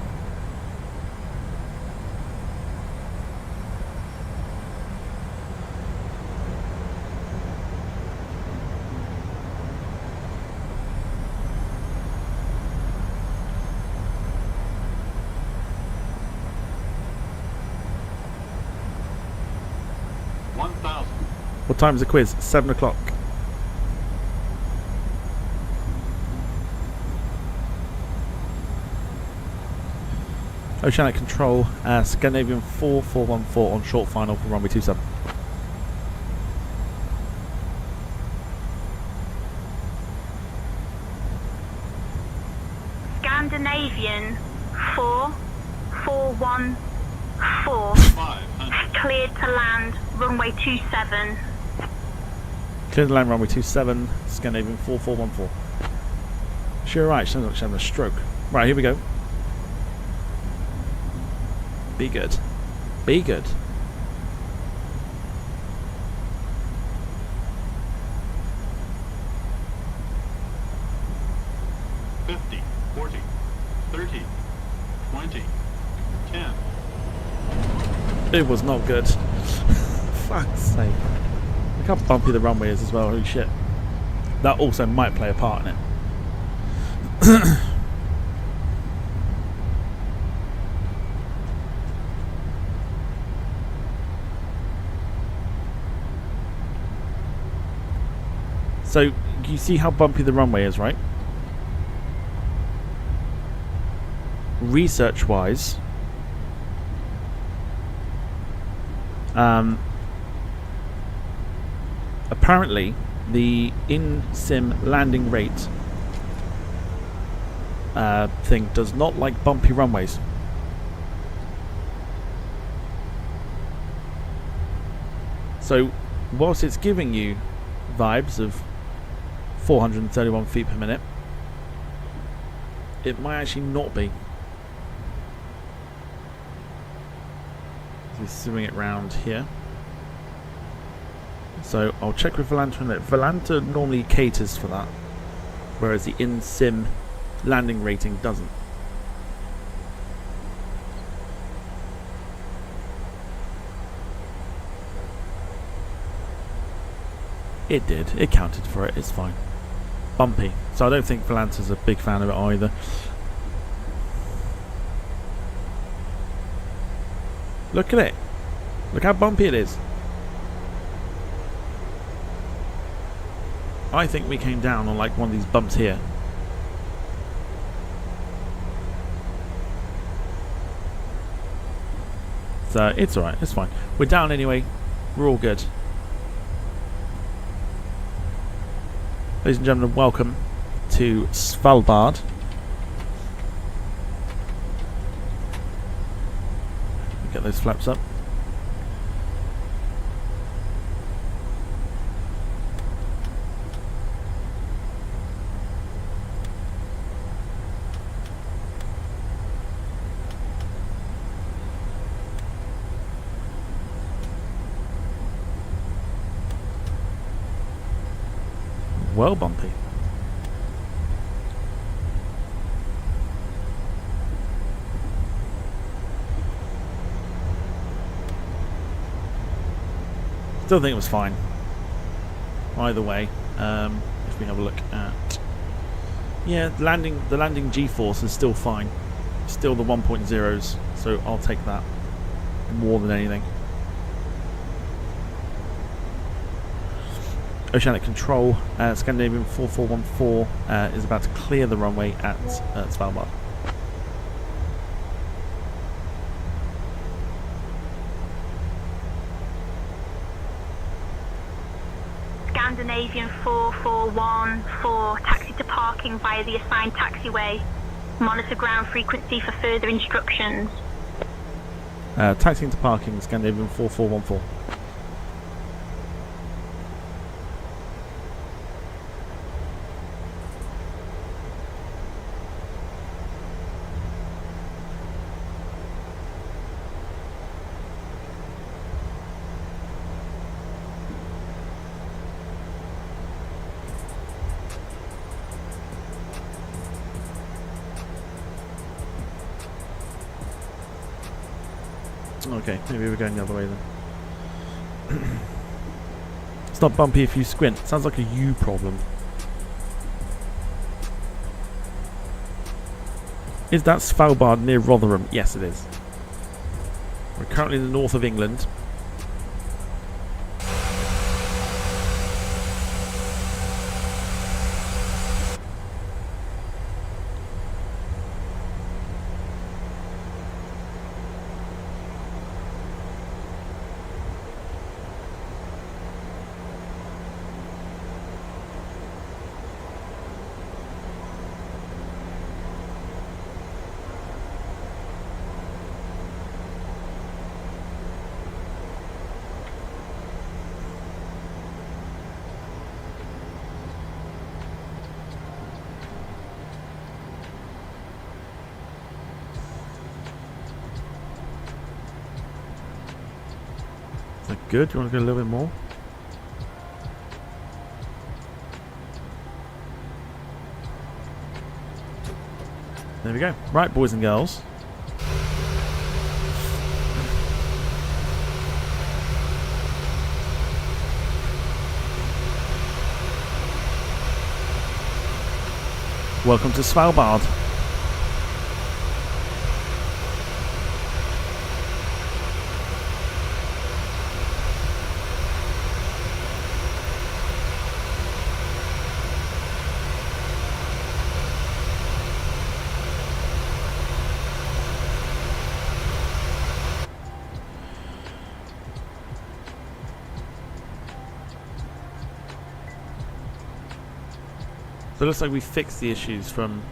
B: What time is the quiz? 7 o'clock. Oceanic Control, Scandinavian 4414 on short final for runway 27.
I: Scandinavian 4414, cleared to land runway 27.
B: Clear the land runway 27, Scandinavian 4414. Sure, right, sounds like she's having a stroke. Right, here we go. Be good. Be good. $50, $40, $30, $20, $10. It was not good. Fuck's sake. Look how bumpy the runway is as well, holy shit. That also might play a part in it. So, you see how bumpy the runway is, right? Research-wise, apparently the in-sim landing rate thing does not like bumpy runways. So, whilst it's giving you vibes of 431 feet per minute, it might actually not be. Just swing it round here. So I'll check with Volanta in a minute. Volanta normally caters for that, whereas the in-sim landing rating doesn't. It did. It counted for it. It's fine. Bumpy. So I don't think Volanta's a big fan of it either. Look at it. Look how bumpy it is. I think we came down on like one of these bumps here. So it's alright, it's fine. We're down anyway. We're all good. Ladies and gentlemen, welcome to Svalbard. Get those flaps up. Well bumpy. Still think it was fine. Either way, if we have a look at, yeah, the landing G-force is still fine. Still the 1.0s, so I'll take that more than anything. Oceanic Control, Scandinavian 4414 is about to clear the runway at Svalbard.
I: Scandinavian 4414, taxi to parking via the assigned taxiway. Monitor ground frequency for further instructions.
B: Taxiing to parking, Scandinavian 4414. Okay, maybe we're going the other way then. It's not bumpy if you squint. Sounds like a you problem. Is that Svalbard near Rotherham? Yes, it is. We're currently in the north of England. Is that good? Do you want to go a little bit more? There we go. Right, boys and girls. Welcome to Svalbard. So it looks like we fixed the issues from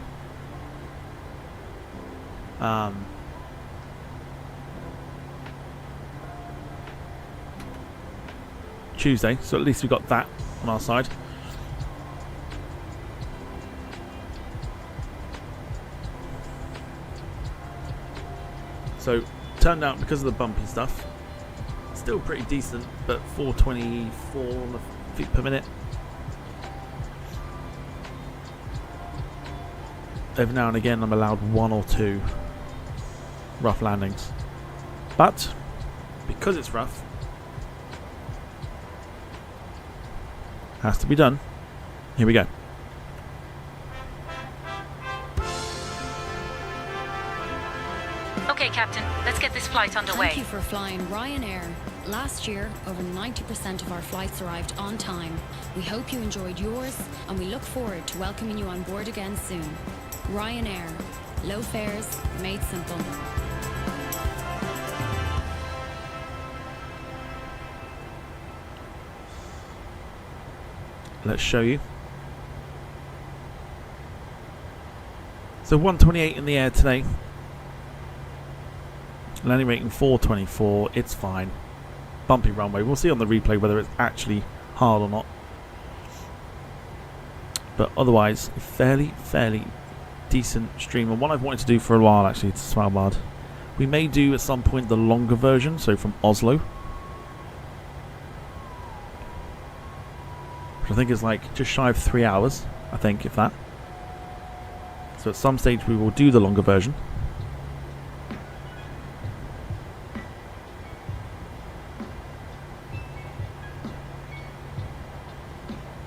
B: Tuesday, so at least we got that on our side. So turned out, because of the bumpy stuff, still pretty decent, but 424 on the feet per minute. Every now and again I'm allowed 1 or 2 rough landings, but because it's rough, has to be done. Here we go.
F: Okay, Captain, let's get this flight underway.
K: Thank you for flying Ryanair. Last year, over 90% of our flights arrived on time. We hope you enjoyed yours, and we look forward to welcoming you on board again soon. Ryanair. Low fares, made simple.
B: let's show you. So 128 in the air today. Landing rating 424. It's fine. Bumpy runway. We'll see on the replay whether it's actually hard or not. But otherwise, a fairly decent stream, and one I've wanted to do for a while actually to Svalbard. We may do at some point the longer version, so from Oslo, which I think is like just shy of 3 hours, I think, if that. So at some stage we will do the longer version.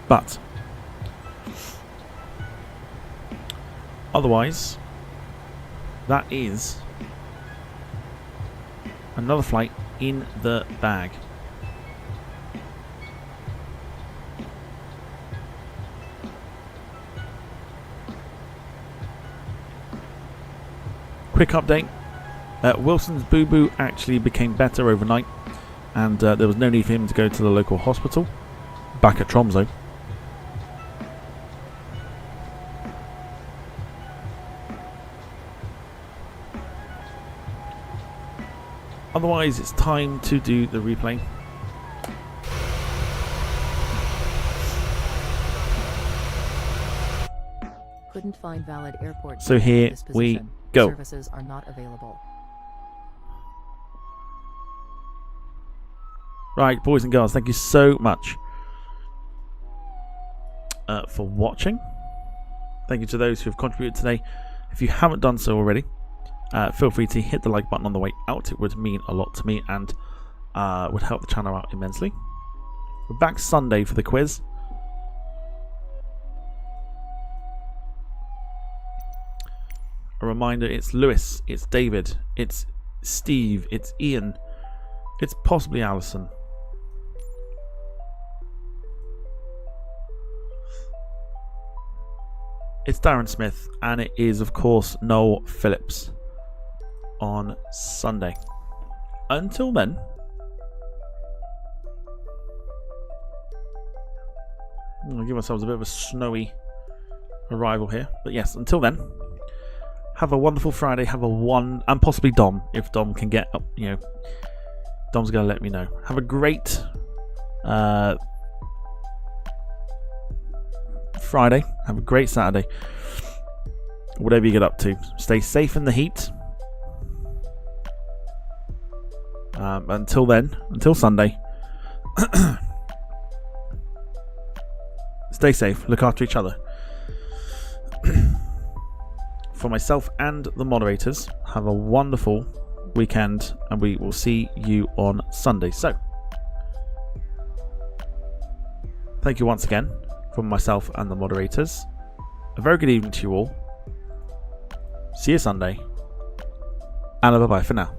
B: But otherwise, that is another flight in the bag. Quick update. Wilson's boo-boo actually became better overnight, and there was no need for him to go to the local hospital back at Tromso. Otherwise, it's time to do the replay.
L: Couldn't find valid airport.
B: So here we go.
L: Services are not available.
B: Right, boys and girls, thank you so much for watching. Thank you to those who have contributed today. If you haven't done so already, feel free to hit the like button on the way out. It would mean a lot to me and would help the channel out immensely. We're back Sunday for the quiz. A reminder, it's Lewis, it's David, it's Steve, it's Ian, it's possibly Alison. It's Darren Smith, and it is, of course, Noel Phillips on Sunday. Until then, I'm going to give ourselves a bit of a snowy arrival here. But yes, until then, have a wonderful Friday. Have a and possibly Dom, if Dom can get up, you know, Dom's going to let me know. Have a great Friday. Have a great Saturday. Whatever you get up to. Stay safe in the heat. Until then, until Sunday, stay safe. Look after each other. For myself and the moderators, have a wonderful weekend, and we will see you on Sunday. So, thank you once again from myself and the moderators. A very good evening to you all. See you Sunday, and bye bye for now.